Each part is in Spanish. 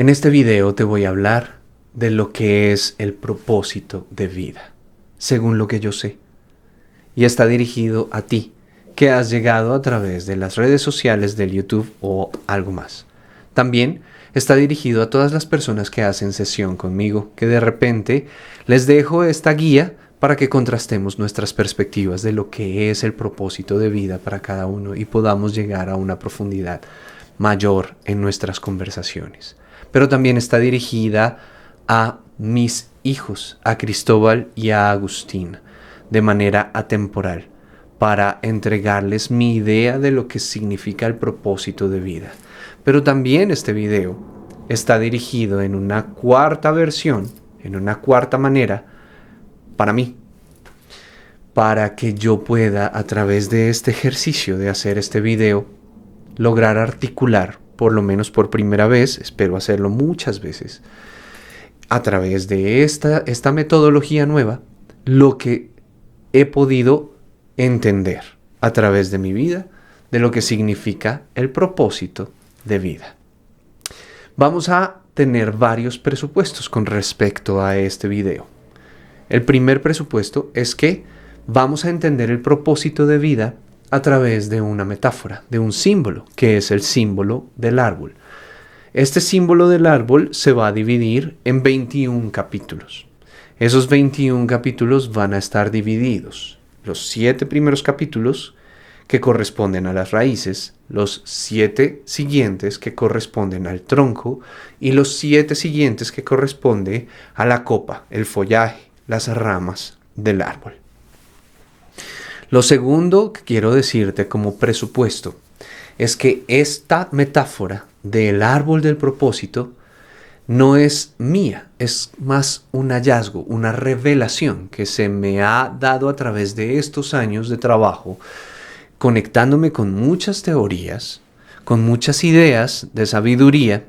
En este video te voy a hablar de lo que es el propósito de vida, según lo que yo sé. Y está dirigido a ti, que has llegado a través de las redes sociales del YouTube o algo más. También está dirigido a todas las personas que hacen sesión conmigo, que de repente les dejo esta guía para que contrastemos nuestras perspectivas de lo que es el propósito de vida para cada uno y podamos llegar a una profundidad mayor en nuestras conversaciones. Pero también está dirigida a mis hijos, a Cristóbal y a Agustín, de manera atemporal, para entregarles mi idea de lo que significa el propósito de vida. Pero también este video está dirigido en una cuarta versión, en una cuarta manera, para mí, para que yo pueda, a través de este ejercicio de hacer este video, lograr articular, por lo menos por primera vez, espero hacerlo muchas veces, a través de esta metodología nueva, lo que he podido entender a través de mi vida, de lo que significa el propósito de vida. Vamos a tener varios presupuestos con respecto a este video. El primer presupuesto es que vamos a entender el propósito de vida a través de una metáfora, de un símbolo, que es el símbolo del árbol. Este símbolo del árbol se va a dividir en 21 capítulos. Esos 21 capítulos van a estar divididos. Los 7 primeros capítulos que corresponden a las raíces, los 7 siguientes que corresponden al tronco y los 7 siguientes que corresponden a la copa, el follaje, las ramas del árbol. Lo segundo que quiero decirte como presupuesto es que esta metáfora del árbol del propósito no es mía, es más un hallazgo, una revelación que se me ha dado a través de estos años de trabajo, conectándome con muchas teorías, con muchas ideas de sabiduría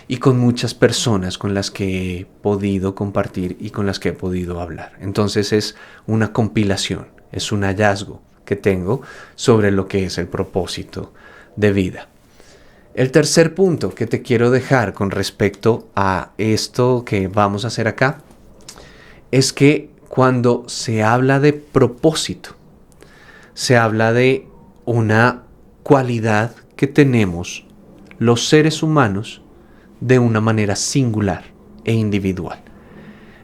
y con muchas personas con las que he podido compartir y con las que he podido hablar. Entonces es una compilación. Es un hallazgo que tengo sobre lo que es el propósito de vida. El tercer punto que te quiero dejar con respecto a esto que vamos a hacer acá es que cuando se habla de propósito, se habla de una cualidad que tenemos los seres humanos de una manera singular e individual.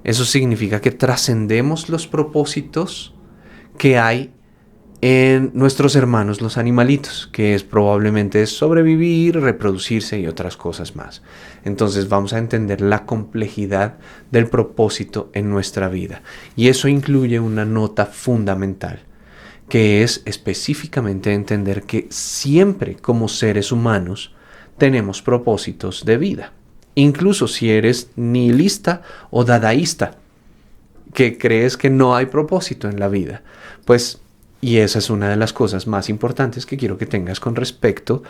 Eso significa que trascendemos los propósitos que hay en nuestros hermanos los animalitos, que es probablemente sobrevivir, reproducirse y otras cosas más. Entonces vamos a entender la complejidad del propósito en nuestra vida. Y eso incluye una nota fundamental, que es específicamente entender que siempre como seres humanos tenemos propósitos de vida. Incluso si eres nihilista o dadaísta, que crees que no hay propósito en la vida, pues, y esa es una de las cosas más importantes que quiero que tengas con respecto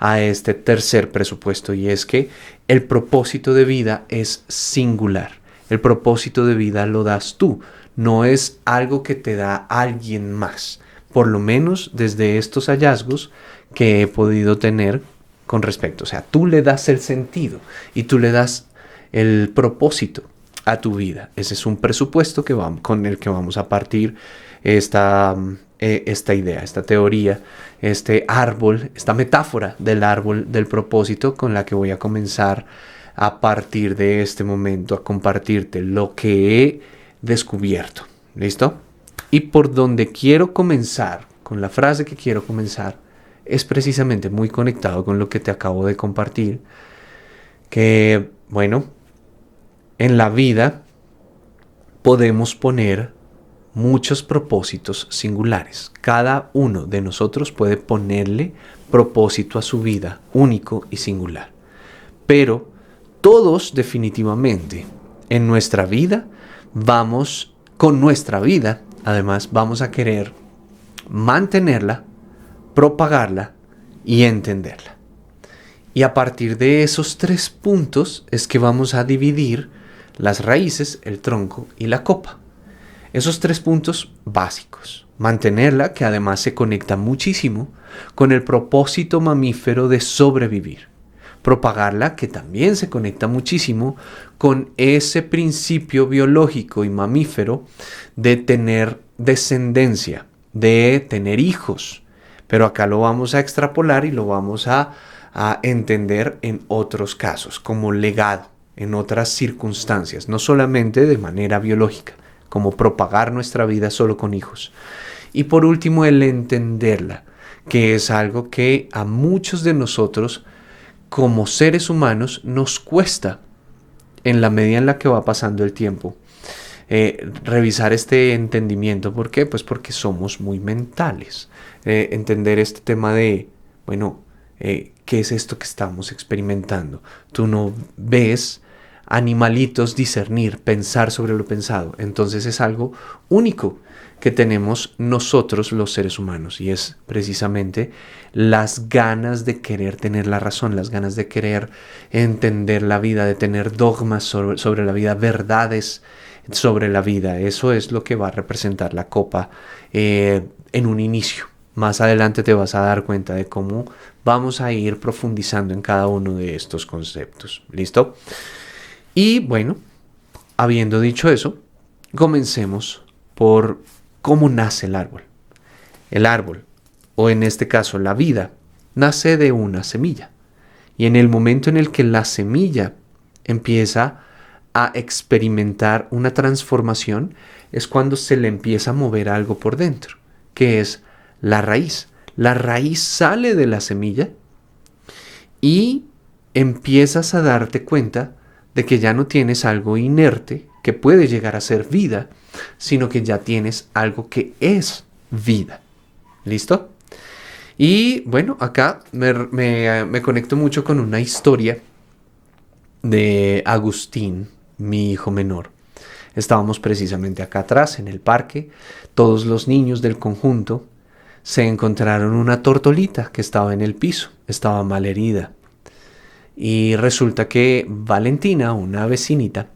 a este tercer presupuesto, y es que el propósito de vida es singular. El propósito de vida lo das tú, no es algo que te da alguien más, por lo menos desde estos hallazgos que he podido tener con respecto. O sea, tú le das el sentido y tú le das el propósito a tu vida. Ese es un presupuesto con el que vamos a partir esta idea, esta teoría, este árbol, esta metáfora del árbol del propósito con la que voy a comenzar a partir de este momento a compartirte lo que he descubierto. ¿Listo? Y por donde quiero comenzar, con la frase que quiero comenzar, es precisamente muy conectado con lo que te acabo de compartir, que, bueno, en la vida podemos poner muchos propósitos singulares. Cada uno de nosotros puede ponerle propósito a su vida, único y singular. Pero todos definitivamente en nuestra vida además vamos a querer mantenerla, propagarla y entenderla. Y a partir de esos 3 puntos es que vamos a dividir las raíces, el tronco y la copa. Esos 3 puntos básicos. Mantenerla, que además se conecta muchísimo con el propósito mamífero de sobrevivir. propagarla, que también se conecta muchísimo con ese principio biológico y mamífero de tener descendencia, de tener hijos. Pero acá lo vamos a extrapolar y lo vamos a entender en otros casos, como legado, en otras circunstancias, no solamente de manera biológica, como propagar nuestra vida solo con hijos. Y por último, el entenderla, que es algo que a muchos de nosotros, como seres humanos, nos cuesta en la medida en la que va pasando el tiempo. Revisar este entendimiento. ¿Por qué? Pues porque somos muy mentales. Entender este tema de, bueno, ¿qué es esto que estamos experimentando? Tú no ves animalitos discernir, pensar sobre lo pensado. Entonces es algo único que tenemos nosotros los seres humanos, y es precisamente las ganas de querer tener la razón, las ganas de querer entender la vida, de tener dogmas sobre la vida, verdades sobre la vida. Eso es lo que va a representar la copa en un inicio. Más adelante te vas a dar cuenta de cómo vamos a ir profundizando en cada uno de estos conceptos. ¿Listo? Y bueno, habiendo dicho eso, comencemos por cómo nace el árbol. El árbol, o en este caso la vida, nace de una semilla. Y en el momento en el que la semilla empieza a experimentar una transformación, es cuando se le empieza a mover algo por dentro, que es la raíz. La raíz sale de la semilla y empiezas a darte cuenta de que ya no tienes algo inerte que puede llegar a ser vida, sino que ya tienes algo que es vida. ¿Listo? Y bueno, acá me conecto mucho con una historia de Agustín, mi hijo menor. Estábamos precisamente acá atrás en el parque. Todos los niños del conjunto se encontraron una tortolita que estaba en el piso, estaba mal herida. Y resulta que Valentina, una vecinita,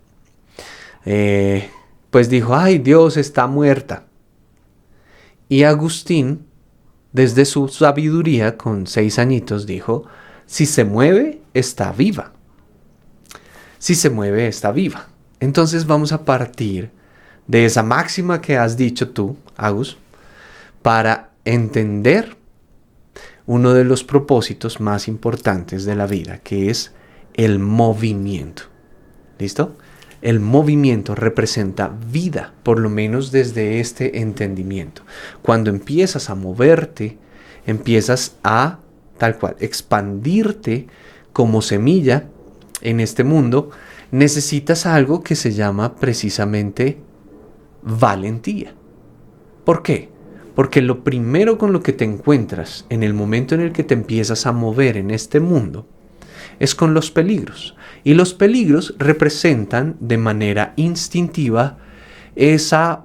pues dijo: ¡ay, Dios, está muerta! Y Agustín, desde su sabiduría, con 6 añitos, dijo: si se mueve, está viva. Si se mueve, está viva. Entonces vamos a partir de esa máxima que has dicho tú, Agus, para entender uno de los propósitos más importantes de la vida, que es el movimiento. ¿Listo? El movimiento representa vida, por lo menos desde este entendimiento. Cuando empiezas a moverte, empiezas a, tal cual, expandirte como semilla en este mundo, necesitas algo que se llama precisamente valentía. ¿Por qué? Porque lo primero con lo que te encuentras en el momento en el que te empiezas a mover en este mundo es con los peligros. Y los peligros representan de manera instintiva ese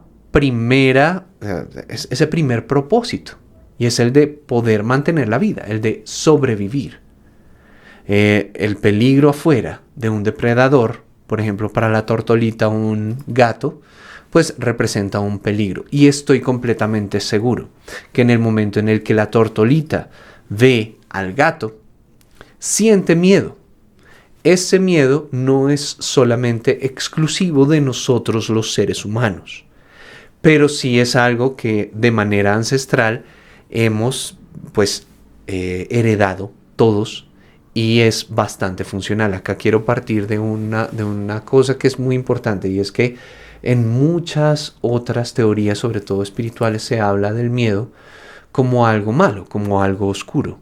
primer propósito. Y es el de poder mantener la vida, el de sobrevivir. El peligro afuera de un depredador, por ejemplo, para la tortolita un gato, pues representa un peligro. Y estoy completamente seguro que en el momento en el que la tortolita ve al gato, siente miedo. Ese miedo no es solamente exclusivo de nosotros los seres humanos, pero sí es algo que de manera ancestral hemos heredado todos, y es bastante funcional. Acá quiero partir de una cosa que es muy importante, y es que en muchas otras teorías, sobre todo espirituales, se habla del miedo como algo malo, como algo oscuro.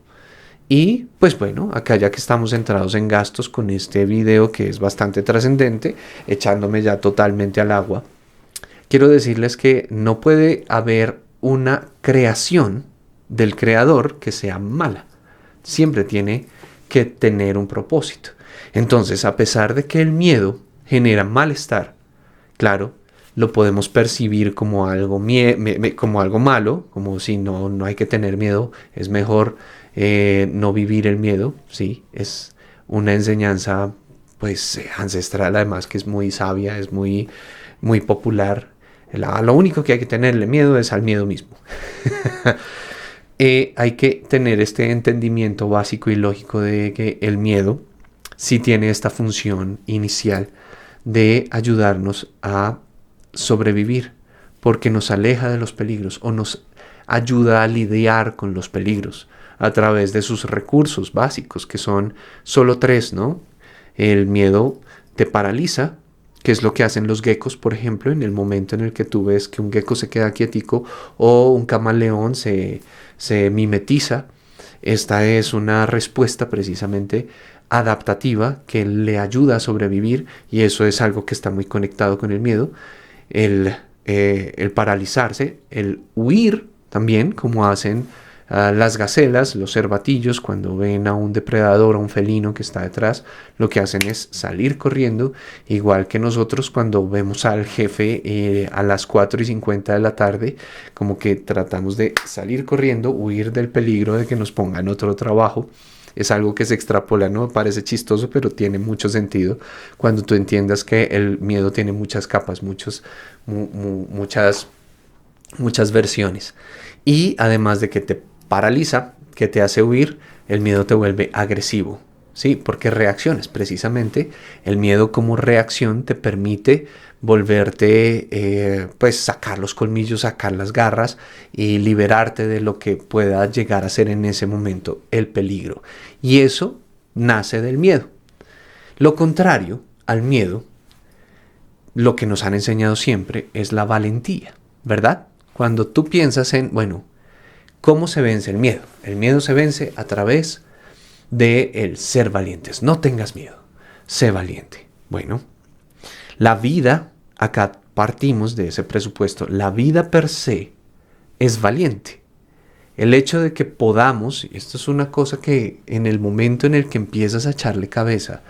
Y pues bueno, acá ya que estamos entrados en gastos con este video que es bastante trascendente, echándome ya totalmente al agua, quiero decirles que no puede haber una creación del creador que sea mala. Siempre tiene que tener un propósito. Entonces, a pesar de que el miedo genera malestar, claro, lo podemos percibir como algo, como algo malo, como si no hay que tener miedo, es mejor no vivir el miedo. Sí, es una enseñanza pues ancestral, además, que es muy sabia, es muy, muy popular. Lo único que hay que tenerle miedo es al miedo mismo. Hay que tener este entendimiento básico y lógico de que el miedo sí tiene esta función inicial de ayudarnos a sobrevivir, porque nos aleja de los peligros o nos ayuda a lidiar con los peligros a través de sus recursos básicos, que son solo tres, ¿no? El miedo te paraliza, que es lo que hacen los geckos, por ejemplo, en el momento en el que tú ves que un gecko se queda quietico o un camaleón se mimetiza. Esta es una respuesta precisamente adaptativa que le ayuda a sobrevivir, y eso es algo que está muy conectado con el miedo. El paralizarse, el huir también, como hacen las gacelas, los cervatillos, cuando ven a un depredador, a un felino que está detrás, lo que hacen es salir corriendo, igual que nosotros cuando vemos al jefe a las 4:50 de la tarde, como que tratamos de salir corriendo, huir del peligro de que nos pongan otro trabajo. Es algo que se extrapola, ¿no? Parece chistoso, pero tiene mucho sentido cuando tú entiendas que el miedo tiene muchas capas, muchas versiones. Y además de que te paraliza, que te hace huir, el miedo te vuelve agresivo, ¿sí? Porque reacciones, precisamente, el miedo como reacción te permite volverte, pues sacar los colmillos, sacar las garras y liberarte de lo que pueda llegar a ser en ese momento el peligro. Y eso nace del miedo. Lo contrario al miedo, lo que nos han enseñado siempre es la valentía, ¿verdad? Cuando tú piensas en, bueno, ¿cómo se vence el miedo? El miedo se vence a través de el ser valientes. No tengas miedo, sé valiente. Bueno, la vida, acá partimos de ese presupuesto, la vida per se es valiente. El hecho de que podamos, y esto es una cosa que en el momento en el que empiezas a echarle cabeza,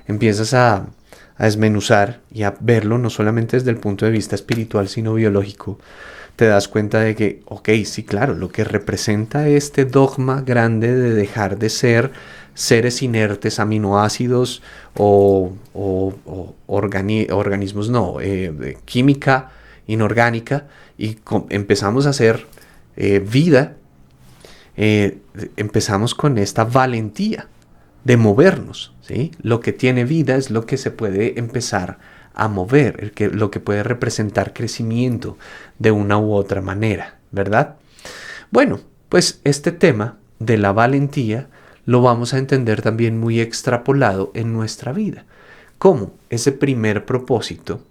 empiezas a desmenuzar y a verlo no solamente desde el punto de vista espiritual, sino biológico, te das cuenta de que, ok, sí, claro, lo que representa este dogma grande de dejar de ser seres inertes, aminoácidos o organismos, no, de química inorgánica, y empezamos a hacer vida, empezamos con esta valentía de movernos, ¿sí? Lo que tiene vida es lo que se puede empezar a mover, lo que puede representar crecimiento de una u otra manera, ¿verdad? Bueno, pues este tema de la valentía lo vamos a entender también muy extrapolado en nuestra vida. Cómo ese primer propósito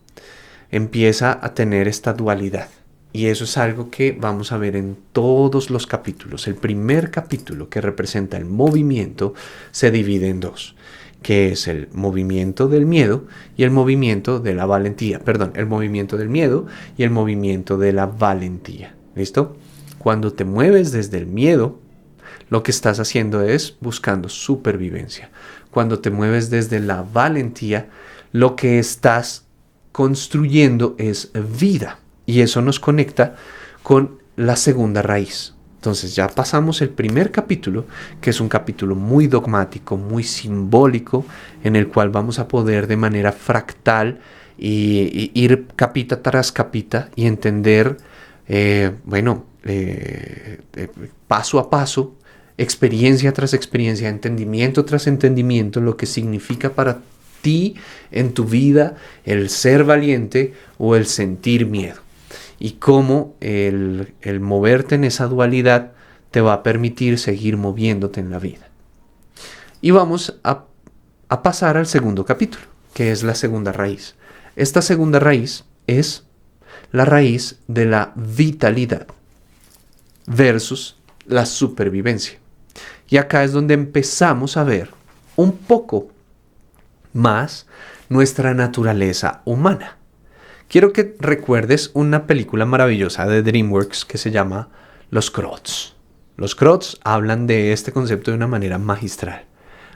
empieza a tener esta dualidad. Y eso es algo que vamos a ver en todos los capítulos. El primer capítulo, que representa el movimiento, se divide en dos, que es el movimiento del miedo y el movimiento de la valentía. Perdón, el movimiento del miedo y el movimiento de la valentía. ¿Listo? Cuando te mueves desde el miedo, lo que estás haciendo es buscando supervivencia. Cuando te mueves desde la valentía, lo que estás construyendo es vida. Y eso nos conecta con la segunda raíz. Entonces ya pasamos el primer capítulo, que es un capítulo muy dogmático, muy simbólico, en el cual vamos a poder de manera fractal y ir capita tras capita y entender, paso a paso, experiencia tras experiencia, entendimiento tras entendimiento, lo que significa para ti en tu vida el ser valiente o el sentir miedo. Y cómo el moverte en esa dualidad te va a permitir seguir moviéndote en la vida. Y vamos a pasar al segundo capítulo, que es la segunda raíz. Esta segunda raíz es la raíz de la vitalidad versus la supervivencia. Y acá es donde empezamos a ver un poco más nuestra naturaleza humana. Quiero que recuerdes una película maravillosa de DreamWorks que se llama Los Crocs. Los Crocs hablan de este concepto de una manera magistral.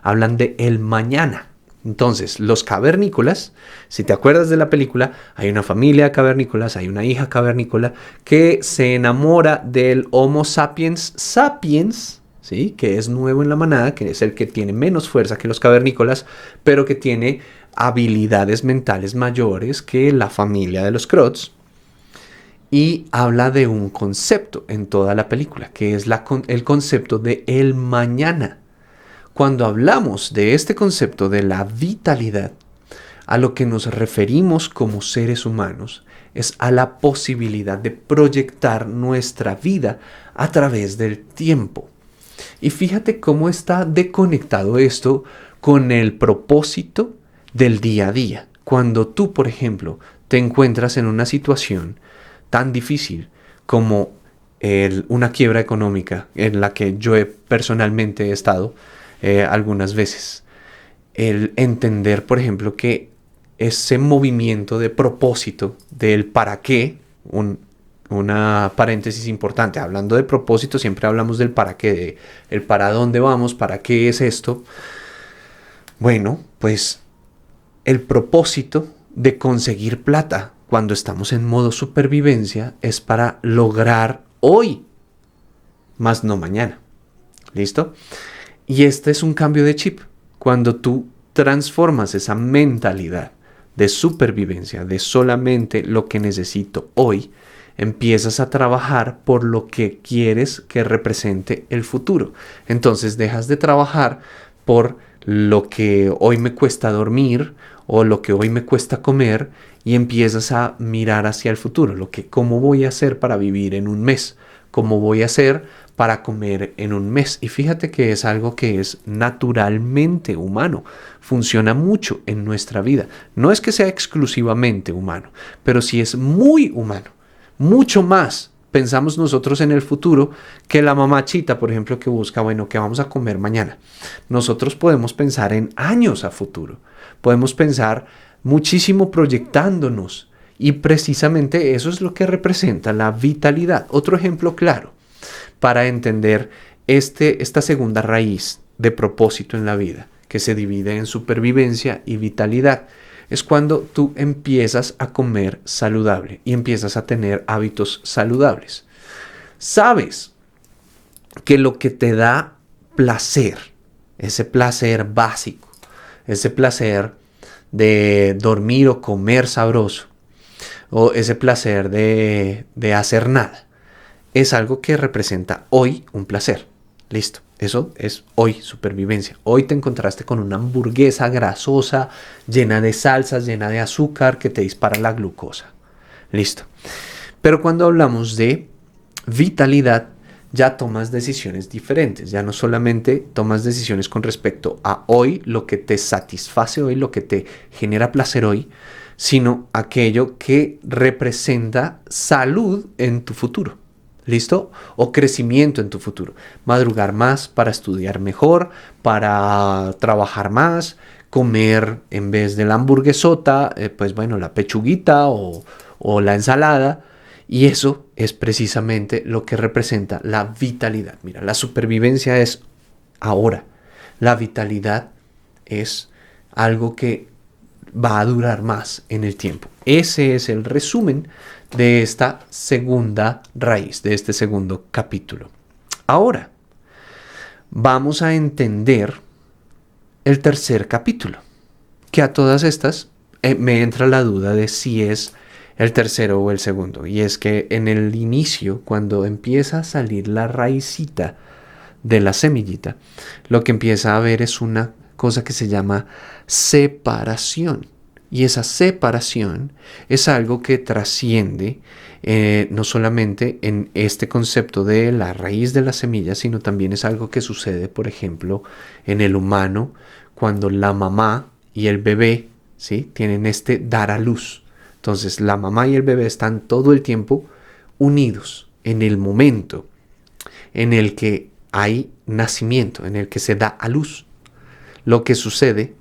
Hablan de el mañana. Entonces, los cavernícolas, si te acuerdas de la película, hay una familia de cavernícolas, hay una hija cavernícola que se enamora del Homo sapiens sapiens, ¿sí? Que es nuevo en la manada, que es el que tiene menos fuerza que los cavernícolas, pero que tiene habilidades mentales mayores que la familia de los Crocs. Y habla de un concepto en toda la película, que es el concepto de el mañana. Cuando hablamos de este concepto de la vitalidad, a lo que nos referimos como seres humanos es a la posibilidad de proyectar nuestra vida a través del tiempo. Y fíjate cómo está desconectado esto con el propósito del día a día. Cuando tú, por ejemplo, te encuentras en una situación tan difícil como una quiebra económica en la que yo personalmente he estado algunas veces, el entender, por ejemplo, que ese movimiento de propósito del para qué, una paréntesis importante, hablando de propósito siempre hablamos del para qué, de el para dónde vamos, para qué es esto. Bueno, pues el propósito de conseguir plata cuando estamos en modo supervivencia es para lograr hoy, más no mañana. ¿Listo? Y este es un cambio de chip. Cuando tú transformas esa mentalidad de supervivencia, de solamente lo que necesito hoy, empiezas a trabajar por lo que quieres que represente el futuro. Entonces dejas de trabajar por lo que hoy me cuesta dormir o lo que hoy me cuesta comer y empiezas a mirar hacia el futuro, cómo voy a hacer para vivir en un mes, cómo voy a hacer para comer en un mes. Y fíjate que es algo que es naturalmente humano, funciona mucho en nuestra vida. No es que sea exclusivamente humano, pero sí es muy humano, mucho más. Pensamos nosotros en el futuro que la mamachita, por ejemplo, que busca, bueno, ¿qué vamos a comer mañana? Nosotros podemos pensar en años a futuro, podemos pensar muchísimo proyectándonos y precisamente eso es lo que representa la vitalidad. Otro ejemplo claro para entender esta segunda raíz de propósito en la vida, que se divide en supervivencia y vitalidad, es cuando tú empiezas a comer saludable y empiezas a tener hábitos saludables. Sabes que lo que te da placer, ese placer básico, ese placer de dormir o comer sabroso, o ese placer de hacer nada, es algo que representa hoy un placer. Listo, eso es hoy supervivencia. Hoy te encontraste con una hamburguesa grasosa, llena de salsas, llena de azúcar, que te dispara la glucosa. Listo. Pero cuando hablamos de vitalidad, ya tomas decisiones diferentes. Ya no solamente tomas decisiones con respecto a hoy, lo que te satisface hoy, lo que te genera placer hoy, sino aquello que representa salud en tu futuro. ¿Listo? O crecimiento en tu futuro. Madrugar más para estudiar mejor, para trabajar más, comer en vez de la hamburguesota, pues bueno, la pechuguita o la ensalada. Y eso es precisamente lo que representa la vitalidad. Mira, la supervivencia es ahora. La vitalidad es algo que va a durar más en el tiempo. Ese es el resumen de esta segunda raíz, de este segundo capítulo. Ahora, vamos a entender el tercer capítulo, que a todas estas me entra la duda de si es el tercero o el segundo. Y es que en el inicio, cuando empieza a salir la raicita de la semillita, lo que empieza a ver es una cosa que se llama separación. Y esa separación es algo que trasciende no solamente en este concepto de la raíz de la semilla, sino también es algo que sucede, por ejemplo, en el humano, cuando la mamá y el bebé, ¿sí?, tienen este dar a luz. Entonces, la mamá y el bebé están todo el tiempo unidos en el momento en el que hay nacimiento, en el que se da a luz. Lo que sucede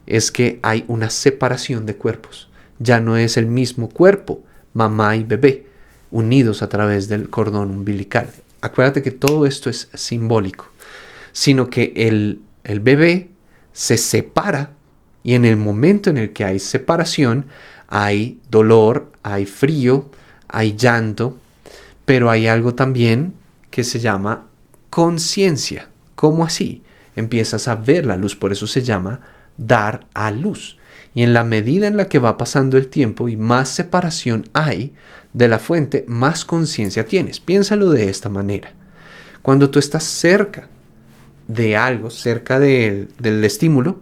es que hay una separación de cuerpos. Ya no es el mismo cuerpo, mamá y bebé, unidos a través del cordón umbilical. Acuérdate que todo esto es simbólico, sino que el bebé se separa y en el momento en el que hay separación hay dolor, hay frío, hay llanto, pero hay algo también que se llama conciencia. ¿Cómo así? Empiezas a ver la luz, por eso se llama dar a luz. Y en la medida en la que va pasando el tiempo y más separación hay de la fuente, más conciencia tienes. Piénsalo de esta manera. Cuando tú estás cerca de algo cerca del estímulo,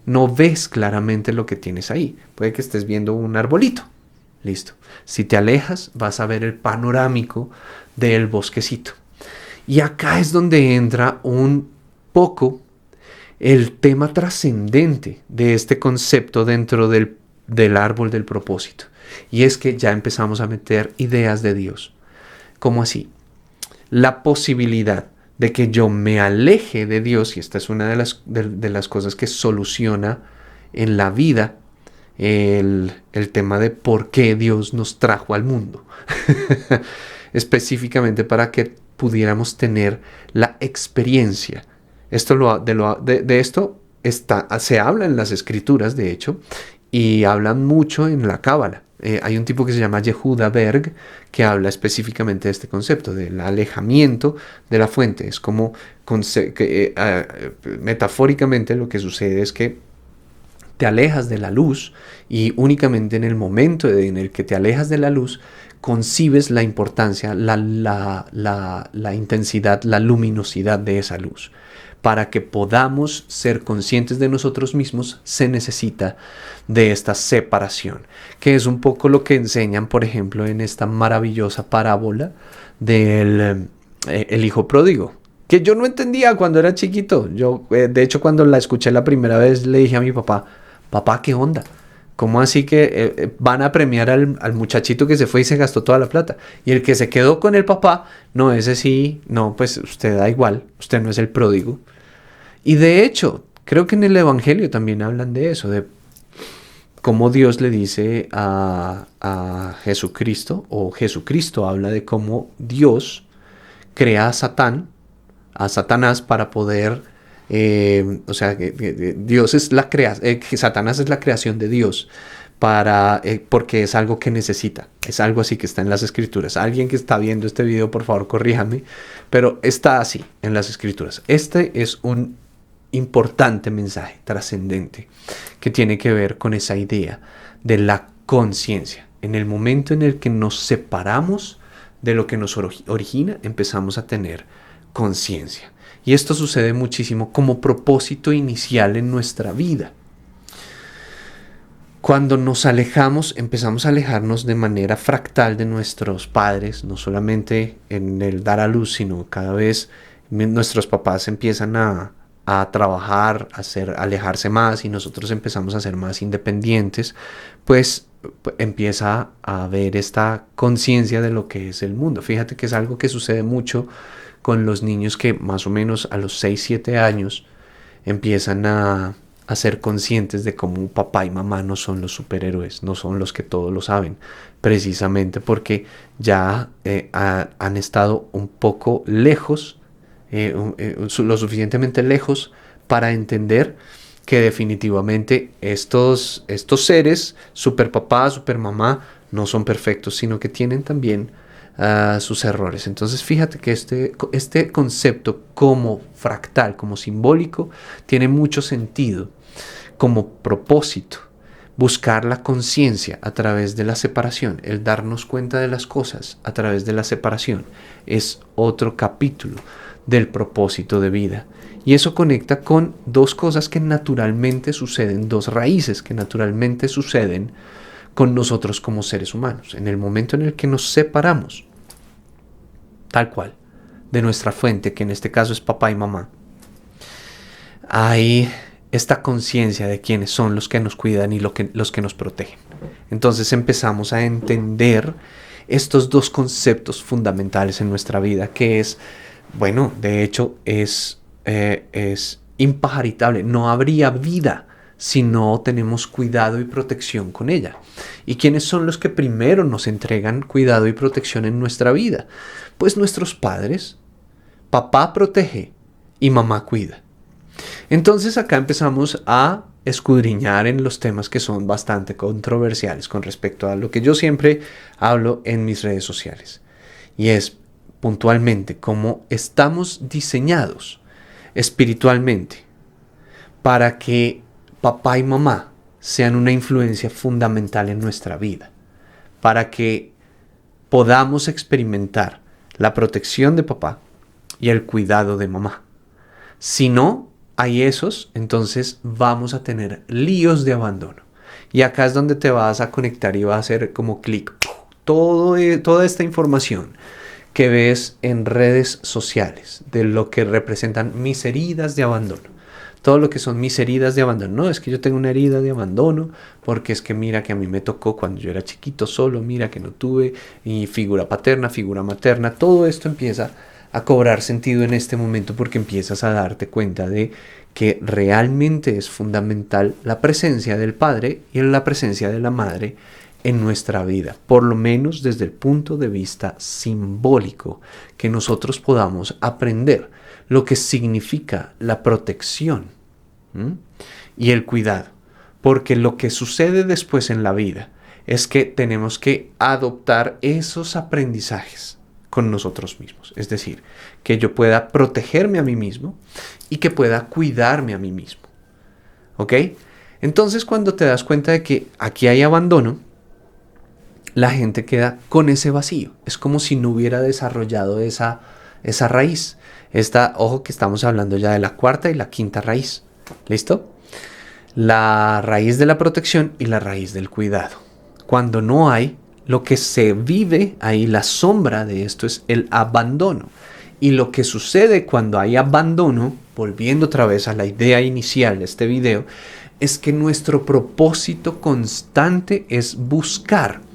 no ves claramente lo que tienes ahí. Puede que estés viendo un arbolito. Listo. Si te alejas, vas a ver el panorámico del bosquecito. Y acá es donde entra un poco el tema trascendente de este concepto dentro del árbol del propósito. Y es que ya empezamos a meter ideas de Dios. ¿Cómo así? La posibilidad de que yo me aleje de Dios, y esta es una de las cosas que soluciona en la vida el tema de por qué Dios nos trajo al mundo. Específicamente para que pudiéramos tener la experiencia. De esto se habla en las escrituras, de hecho, y hablan mucho en la Cábala. Hay un tipo que se llama Yehuda Berg que habla específicamente de este concepto, del alejamiento de la fuente. Es como metafóricamente lo que sucede es que te alejas de la luz y únicamente en el momento en el que te alejas de la luz concibes la importancia, la intensidad, la luminosidad de esa luz. Para que podamos ser conscientes de nosotros mismos se necesita de esta separación, que es un poco lo que enseñan, por ejemplo, en esta maravillosa parábola del el hijo pródigo, que yo no entendía cuando era chiquito. Yo, de hecho, cuando la escuché la primera vez, le dije a mi papá, papá, ¿qué onda? ¿Cómo así que van a premiar al muchachito que se fue y se gastó toda la plata? Y el que se quedó con el papá, no, ese sí, no, pues usted da igual, usted no es el pródigo. Y de hecho, creo que en el Evangelio también hablan de eso, de cómo Dios le dice a Jesucristo, o Jesucristo habla de cómo Dios crea a Satanás para poder... o sea, Dios es Satanás es la creación de Dios porque es algo que necesita. Es algo así que está en las escrituras. Alguien que está viendo este video, por favor, corríjame, pero está así en las escrituras. Este es un importante mensaje trascendente que tiene que ver con esa idea de la conciencia. En el momento en el que nos separamos de lo que nos origina, empezamos a tener conciencia. Y esto sucede muchísimo como propósito inicial en nuestra vida. Cuando nos alejamos, empezamos a alejarnos de manera fractal de nuestros padres, no solamente en el dar a luz, sino cada vez nuestros papás empiezan a trabajar, alejarse más y nosotros empezamos a ser más independientes, pues empieza a haber esta conciencia de lo que es el mundo. Fíjate que es algo que sucede mucho con los niños que más o menos a los 6, 7 años empiezan a ser conscientes de cómo papá y mamá no son los superhéroes, no son los que todo lo saben, precisamente porque ya han estado un poco lejos, lo suficientemente lejos para entender que definitivamente estos seres, super papá, super mamá, no son perfectos, sino que tienen también sus errores. Entonces fíjate que este concepto como fractal, como simbólico, tiene mucho sentido como propósito. Buscar la conciencia a través de la separación, el darnos cuenta de las cosas a través de la separación, es otro capítulo del propósito de vida. Y eso conecta con dos cosas que naturalmente suceden, dos raíces que naturalmente suceden con nosotros como seres humanos. En el momento en el que nos separamos, tal cual, de nuestra fuente, que en este caso es papá y mamá, hay esta conciencia de quiénes son los que nos cuidan y los que nos protegen. Entonces empezamos a entender estos dos conceptos fundamentales en nuestra vida, que es, bueno, de hecho es impajaritable. No habría vida si no tenemos cuidado y protección con ella. ¿Y quiénes son los que primero nos entregan cuidado y protección en nuestra vida? Pues nuestros padres. Papá protege y mamá cuida. Entonces acá empezamos a escudriñar en los temas que son bastante controversiales con respecto a lo que yo siempre hablo en mis redes sociales. Y es puntualmente cómo estamos diseñados espiritualmente para que papá y mamá sean una influencia fundamental en nuestra vida, para que podamos experimentar la protección de papá y el cuidado de mamá. Si no hay esos, entonces vamos a tener líos de abandono. Y acá es donde te vas a conectar y va a hacer como clic. Toda esta información que ves en redes sociales de lo que representan mis heridas de abandono. Todo lo que son mis heridas de abandono. No, es que yo tengo una herida de abandono porque es que mira que a mí me tocó cuando yo era chiquito solo, mira que no tuve y figura paterna, figura materna. Todo esto empieza a cobrar sentido en este momento porque empiezas a darte cuenta de que realmente es fundamental la presencia del padre y la presencia de la madre en nuestra vida, por lo menos desde el punto de vista simbólico, que nosotros podamos aprender lo que significa la protección y el cuidado, porque lo que sucede después en la vida es que tenemos que adoptar esos aprendizajes con nosotros mismos, es decir, que yo pueda protegerme a mí mismo y que pueda cuidarme a mí mismo, ¿ok? Entonces, cuando te das cuenta de que aquí hay abandono, la gente queda con ese vacío. Es como si no hubiera desarrollado esa raíz. Ojo que estamos hablando ya de la cuarta y la quinta raíz. ¿Listo? La raíz de la protección y la raíz del cuidado. Cuando no hay, lo que se vive ahí, la sombra de esto es el abandono. Y lo que sucede cuando hay abandono, volviendo otra vez a la idea inicial de este video, es que nuestro propósito constante es buscar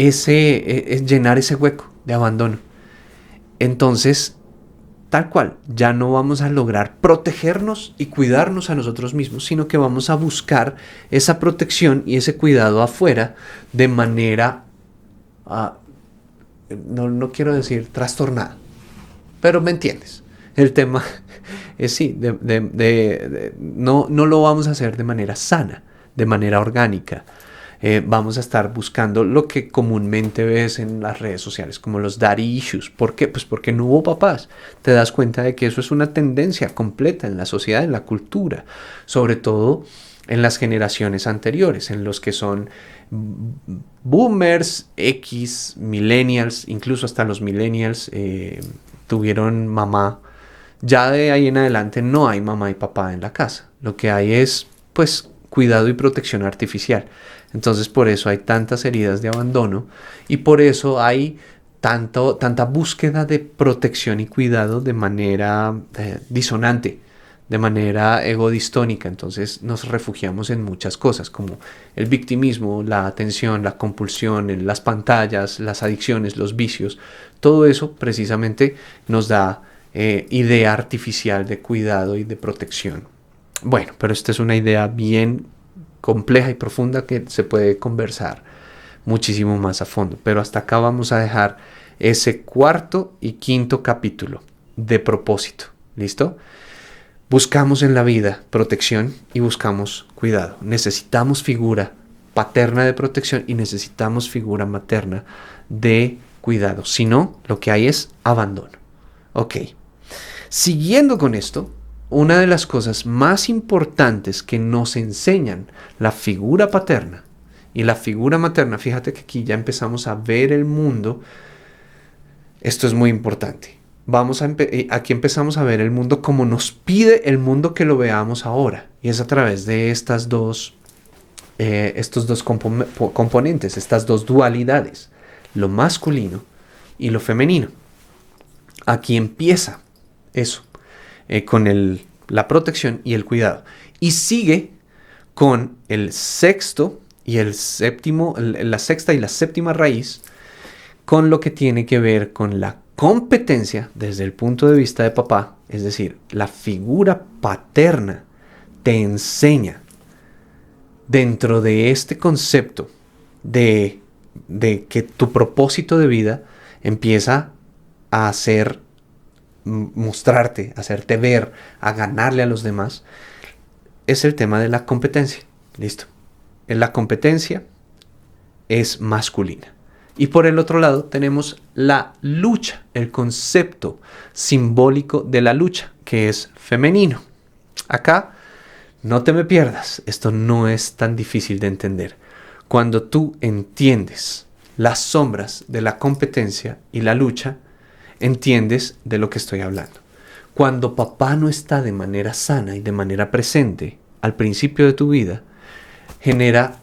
es llenar ese hueco de abandono. Entonces, tal cual, ya no vamos a lograr protegernos y cuidarnos a nosotros mismos, sino que vamos a buscar esa protección y ese cuidado afuera de manera, no quiero decir trastornada, pero me entiendes. El tema es sí, no lo vamos a hacer de manera sana, de manera orgánica. Vamos a estar buscando lo que comúnmente ves en las redes sociales, como los daddy issues. ¿Por qué? Pues porque no hubo papás. Te das cuenta de que eso es una tendencia completa en la sociedad, en la cultura, sobre todo en las generaciones anteriores, en los que son boomers, X, millennials, incluso hasta los millennials tuvieron mamá. Ya de ahí en adelante no hay mamá y papá en la casa. Lo que hay es, pues, cuidado y protección artificial. Entonces por eso hay tantas heridas de abandono y por eso hay tanta búsqueda de protección y cuidado de manera disonante, de manera egodistónica. Entonces nos refugiamos en muchas cosas como el victimismo, la atención, la compulsión, las pantallas, las adicciones, los vicios. Todo eso precisamente nos da idea artificial de cuidado y de protección. Bueno, pero esta es una idea bien compleja y profunda que se puede conversar muchísimo más a fondo. Pero hasta acá vamos a dejar ese cuarto y quinto capítulo de propósito. ¿Listo? Buscamos en la vida protección y buscamos cuidado. Necesitamos figura paterna de protección y necesitamos figura materna de cuidado. Si no, lo que hay es abandono. Ok. Siguiendo con esto, una de las cosas más importantes que nos enseñan la figura paterna y la figura materna, fíjate que aquí ya empezamos a ver el mundo. Esto es muy importante. Aquí empezamos a ver el mundo como nos pide el mundo que lo veamos ahora. Y es a través de estos dos componentes, estas dos dualidades, lo masculino y lo femenino. Aquí empieza eso. Con la protección y el cuidado. Y sigue con el sexto y el séptimo, la sexta y la séptima raíz, con lo que tiene que ver con la competencia desde el punto de vista de papá. Es decir, la figura paterna te enseña dentro de este concepto de que tu propósito de vida empieza a ser mostrarte, hacerte ver, a ganarle a los demás, es el tema de la competencia. Listo. La competencia es masculina. Y por el otro lado tenemos la lucha, el concepto simbólico de la lucha, que es femenino. Acá no te me pierdas, esto no es tan difícil de entender. Cuando tú entiendes las sombras de la competencia y la lucha, entiendes de lo que estoy hablando. cuando papá no está de manera sana y de manera presente al principio de tu vida, genera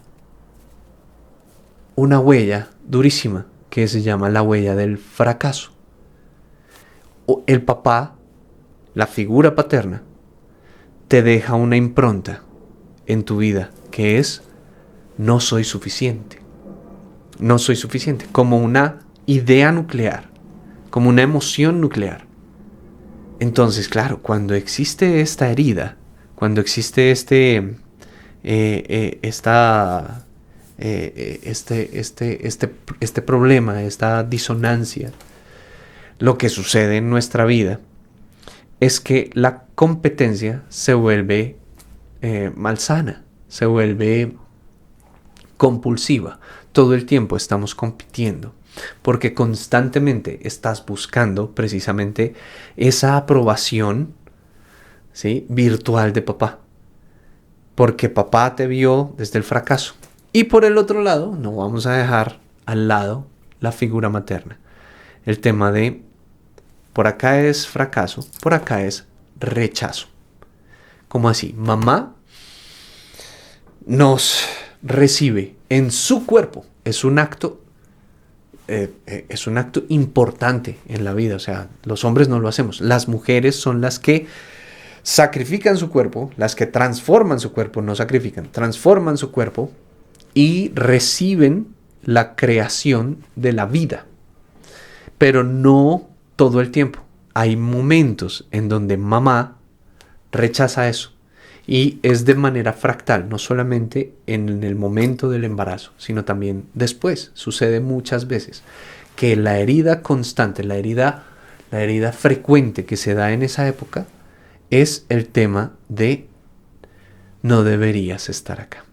una huella durísima que se llama la huella del fracaso. El papá, la figura paterna, te deja una impronta en tu vida que es: no soy suficiente. No soy suficiente. Como una idea nuclear, como una emoción nuclear. Entonces, claro, cuando existe esta herida, cuando existe este problema, esta disonancia, lo que sucede en nuestra vida es que la competencia se vuelve malsana, se vuelve compulsiva. Todo el tiempo estamos compitiendo porque constantemente estás buscando precisamente esa aprobación, ¿sí?, virtual de papá, porque papá te vio desde el fracaso. Y por el otro lado, no vamos a dejar al lado la figura materna. El tema de por acá es fracaso, por acá es rechazo. ¿Cómo así? Mamá nos recibe en su cuerpo. Es un acto importante en la vida. O sea, los hombres no lo hacemos. Las mujeres son las que sacrifican su cuerpo, las que transforman su cuerpo, no sacrifican, transforman su cuerpo y reciben la creación de la vida. Pero no todo el tiempo. Hay momentos en donde mamá rechaza eso. Y es de manera fractal, no solamente en el momento del embarazo, sino también después. Sucede muchas veces que la herida constante, la herida frecuente que se da en esa época es el tema de no deberías estar acá.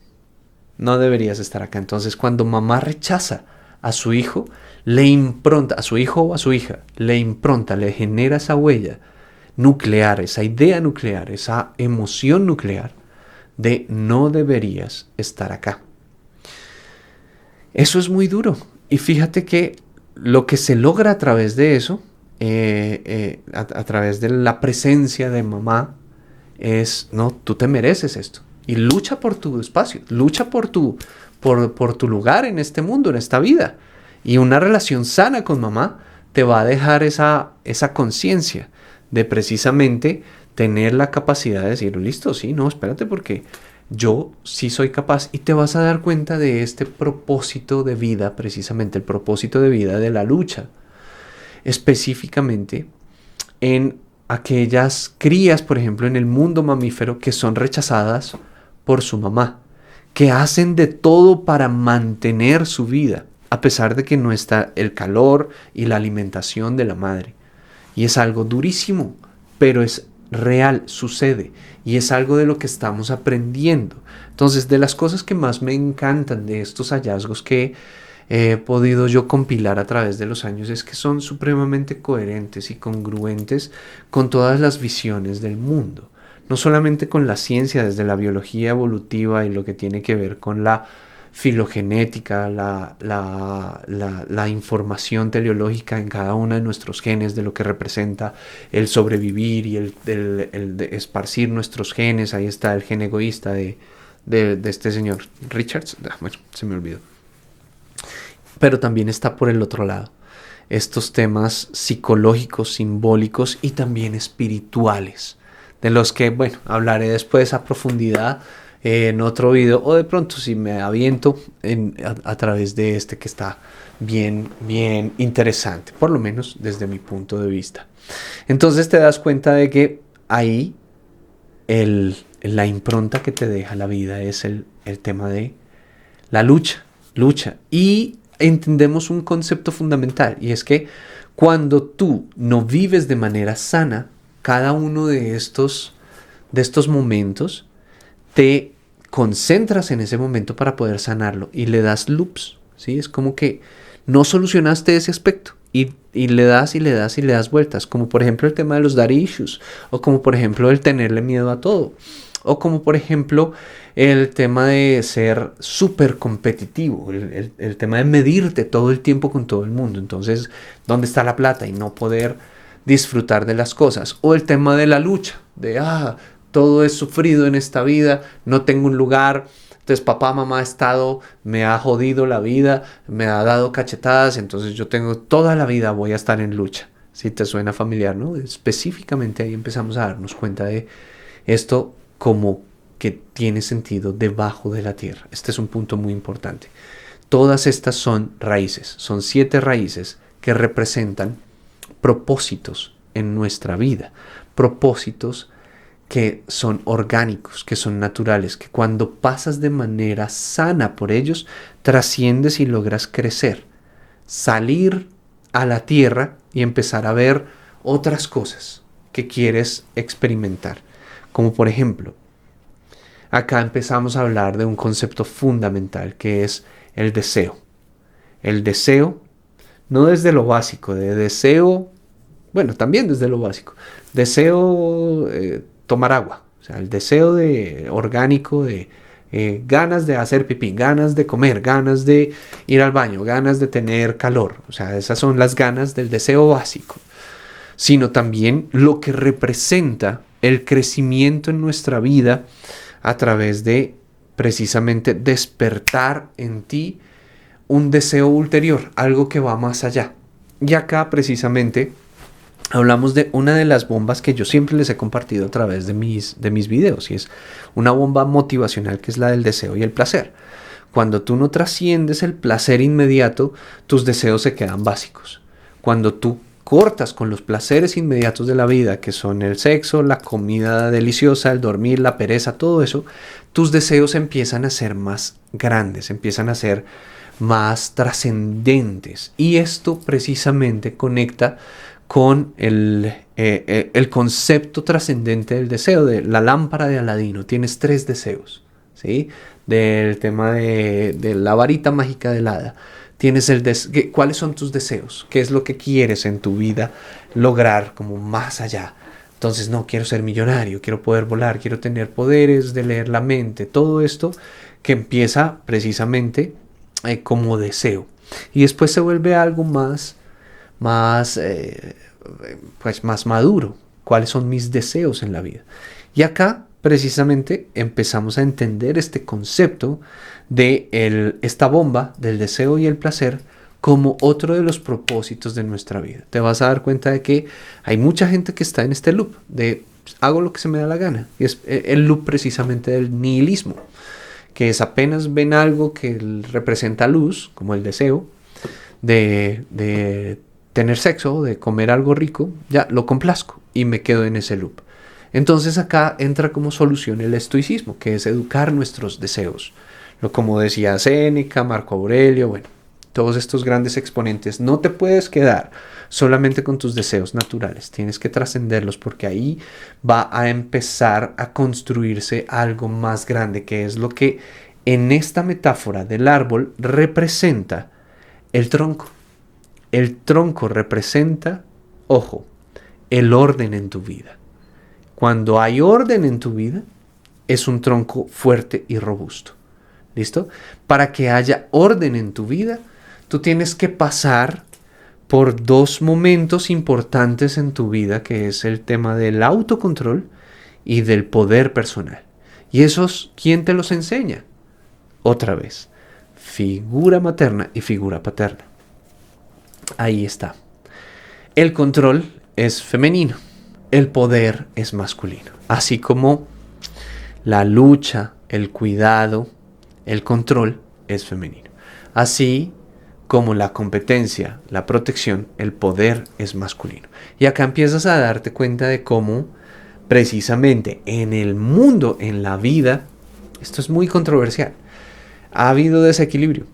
No deberías estar acá. Entonces, cuando mamá rechaza a su hijo, le impronta, a su hijo o a su hija, le impronta, le genera esa huella nuclear, esa idea nuclear, esa emoción nuclear de no deberías estar acá. Eso es muy duro. Y fíjate que lo que se logra a través de eso, a través de la presencia de mamá, es: no, tú te mereces esto. Y lucha por tu espacio, lucha por tu lugar en este mundo, en esta vida. Y una relación sana con mamá te va a dejar esa conciencia de precisamente tener la capacidad de decir: listo, sí, no, espérate, porque yo sí soy capaz. Y te vas a dar cuenta de este propósito de vida, precisamente el propósito de vida de la lucha, específicamente en aquellas crías, por ejemplo, en el mundo mamífero, que son rechazadas por su mamá, que hacen de todo para mantener su vida, a pesar de que no está el calor y la alimentación de la madre. Y es algo durísimo, pero es real, sucede. Y es algo de lo que estamos aprendiendo. Entonces, de las cosas que más me encantan de estos hallazgos que he podido yo compilar a través de los años es que son supremamente coherentes y congruentes con todas las visiones del mundo. No solamente con la ciencia, desde la biología evolutiva y lo que tiene que ver con la filogenética, la información teleológica en cada uno de nuestros genes, de lo que representa el sobrevivir y el de esparcir nuestros genes. Ahí está el gen egoísta de este señor Richards. Bueno, se me olvidó. Pero también está por el otro lado estos temas psicológicos, simbólicos y también espirituales, de los que, bueno, hablaré después a profundidad en otro video, o de pronto si me aviento a través de este, que está bien interesante, por lo menos desde mi punto de vista. Entonces te das cuenta de que ahí la impronta que te deja la vida es el tema de la lucha. Y entendemos un concepto fundamental, y es que cuando tú no vives de manera sana cada uno de estos momentos, te concentras en ese momento para poder sanarlo y le das loops, ¿sí? Es como que no solucionaste ese aspecto y le das vueltas, como por ejemplo el tema de los daddy issues, o como por ejemplo el tenerle miedo a todo, o como por ejemplo el tema de ser súper competitivo, el tema de medirte todo el tiempo con todo el mundo. Entonces, ¿dónde está la plata? Y no poder disfrutar de las cosas. O el tema de la lucha, de todo es sufrido en esta vida, no tengo un lugar. Entonces papá, mamá me ha jodido la vida, me ha dado cachetadas, entonces yo tengo toda la vida, voy a estar en lucha. Si te suena familiar, ¿no? Específicamente ahí empezamos a darnos cuenta de esto como que tiene sentido debajo de la tierra. Este es un punto muy importante. Todas estas son raíces, son 7 raíces que representan propósitos en nuestra vida, propósitos que son orgánicos, que son naturales, que cuando pasas de manera sana por ellos, trasciendes y logras crecer, salir a la tierra y empezar a ver otras cosas que quieres experimentar. Como por ejemplo, acá empezamos a hablar de un concepto fundamental que es el deseo. El deseo, no desde lo básico, de deseo, bueno, también desde lo básico, deseo tomar agua, o sea, el deseo orgánico de ganas de hacer pipí, ganas de comer, ganas de ir al baño, ganas de tener calor, o sea, esas son las ganas del deseo básico, sino también lo que representa el crecimiento en nuestra vida a través de precisamente despertar en ti un deseo ulterior, algo que va más allá. Y acá precisamente hablamos de una de las bombas que yo siempre les he compartido a través de mis videos, y es una bomba motivacional que es la del deseo y el placer. Cuando tú no trasciendes el placer inmediato, tus deseos se quedan básicos. Cuando tú cortas con los placeres inmediatos de la vida, que son el sexo, la comida deliciosa, el dormir, la pereza, todo eso, tus deseos empiezan a ser más grandes, empiezan a ser más trascendentes. Y esto precisamente conecta con el concepto trascendente del deseo, de la lámpara de Aladino. Tienes 3 deseos, ¿sí? Del tema de la varita mágica del hada. Tienes ¿cuáles son tus deseos? ¿Qué es lo que quieres en tu vida lograr como más allá? Entonces, no, quiero ser millonario, quiero poder volar, quiero tener poderes de leer la mente. Todo esto que empieza precisamente como deseo. Y después se vuelve algo más maduro. ¿Cuáles son mis deseos en la vida? Y acá precisamente empezamos a entender este concepto de esta bomba del deseo y el placer como otro de los propósitos de nuestra vida. Te vas a dar cuenta de que hay mucha gente que está en este loop de hago lo que se me da la gana. Y es el loop precisamente del nihilismo, que es apenas ven algo que representa luz, como el deseo de tener sexo, de comer algo rico, ya lo complazco y me quedo en ese loop. Entonces acá entra como solución el estoicismo, que es educar nuestros deseos. Como decía Séneca, Marco Aurelio, bueno, todos estos grandes exponentes. No te puedes quedar solamente con tus deseos naturales, tienes que trascenderlos, porque ahí va a empezar a construirse algo más grande, que es lo que en esta metáfora del árbol representa el tronco. El tronco representa, ojo, el orden en tu vida. Cuando hay orden en tu vida, es un tronco fuerte y robusto. ¿Listo? Para que haya orden en tu vida, tú tienes que pasar por 2 momentos importantes en tu vida, que es el tema del autocontrol y del poder personal. Y esos, ¿quién te los enseña? Otra vez, figura materna y figura paterna. Ahí está. El control es femenino, el poder es masculino. Así como la lucha, el cuidado, el control es femenino. Así como la competencia, la protección, el poder es masculino. Y acá empiezas a darte cuenta de cómo precisamente en el mundo, en la vida, esto es muy controversial. Ha habido desequilibrio.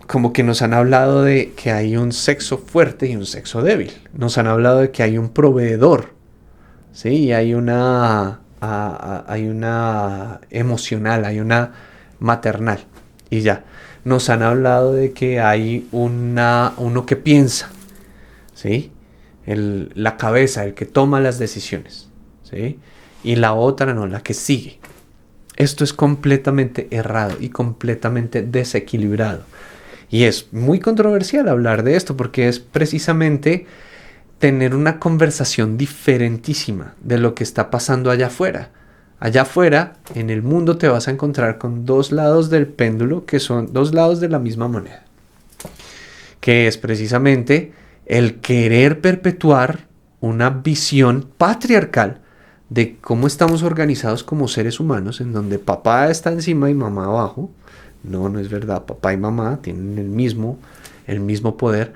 Como que nos han hablado de que hay un sexo fuerte y un sexo débil. Nos han hablado de que hay un proveedor, ¿sí? Y hay una emocional, hay una maternal. Y ya. Nos han hablado de que hay uno que piensa, ¿sí? La cabeza, el que toma las decisiones, ¿sí? Y la otra no, la que sigue. Esto es completamente errado y completamente desequilibrado. Y es muy controversial hablar de esto porque es precisamente tener una conversación diferentísima de lo que está pasando allá afuera. Allá afuera, en el mundo, te vas a encontrar con dos lados del péndulo que son dos lados de la misma moneda, que es precisamente el querer perpetuar una visión patriarcal de cómo estamos organizados como seres humanos, en donde papá está encima y mamá abajo. No, no es verdad. Papá y mamá tienen el mismo poder.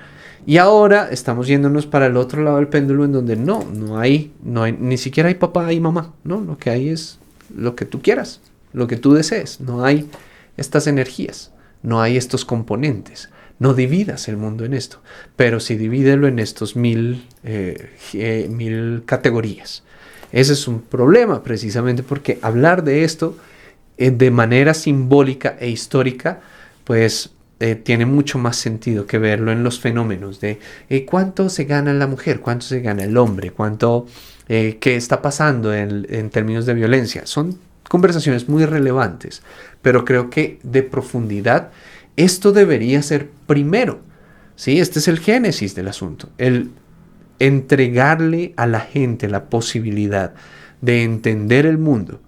Y ahora estamos yéndonos para el otro lado del péndulo, en donde no hay, ni siquiera hay papá y mamá. No, lo que hay es lo que tú quieras, lo que tú desees. No hay estas energías, no hay estos componentes. No dividas el mundo en esto, pero sí divídelo en estos mil categorías. Ese es un problema, precisamente porque hablar de esto de manera simbólica e histórica, pues tiene mucho más sentido que verlo en los fenómenos de cuánto se gana la mujer, cuánto se gana el hombre, qué está pasando en términos de violencia. Son conversaciones muy relevantes, pero creo que de profundidad esto debería ser primero. ¿Sí? Este es el génesis del asunto, el entregarle a la gente la posibilidad de entender el mundo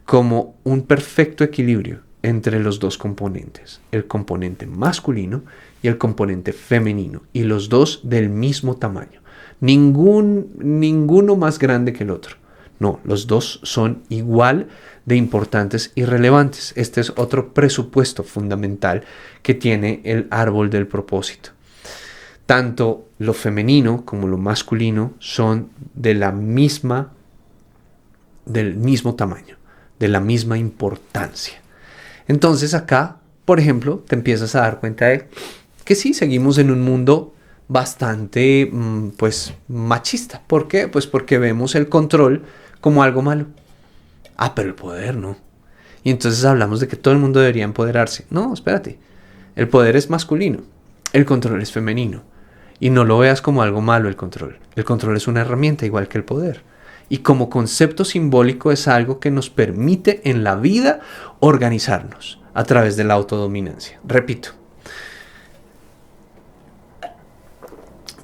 como un perfecto equilibrio entre los dos componentes, el componente masculino y el componente femenino, y los dos del mismo tamaño. Ninguno más grande que el otro. No, los dos son igual de importantes y relevantes. Este es otro presupuesto fundamental que tiene el árbol del propósito. Tanto lo femenino como lo masculino son del mismo tamaño, de la misma importancia. Entonces acá, por ejemplo, te empiezas a dar cuenta de que sí, seguimos en un mundo bastante machista. ¿Por qué? Pues porque vemos el control como algo malo. Pero el poder no. Y entonces hablamos de que todo el mundo debería empoderarse. No, espérate. El poder es masculino, el control es femenino. Y no lo veas como algo malo el control. El control es una herramienta igual que el poder. Y como concepto simbólico es algo que nos permite en la vida organizarnos a través de la autodominancia. Repito,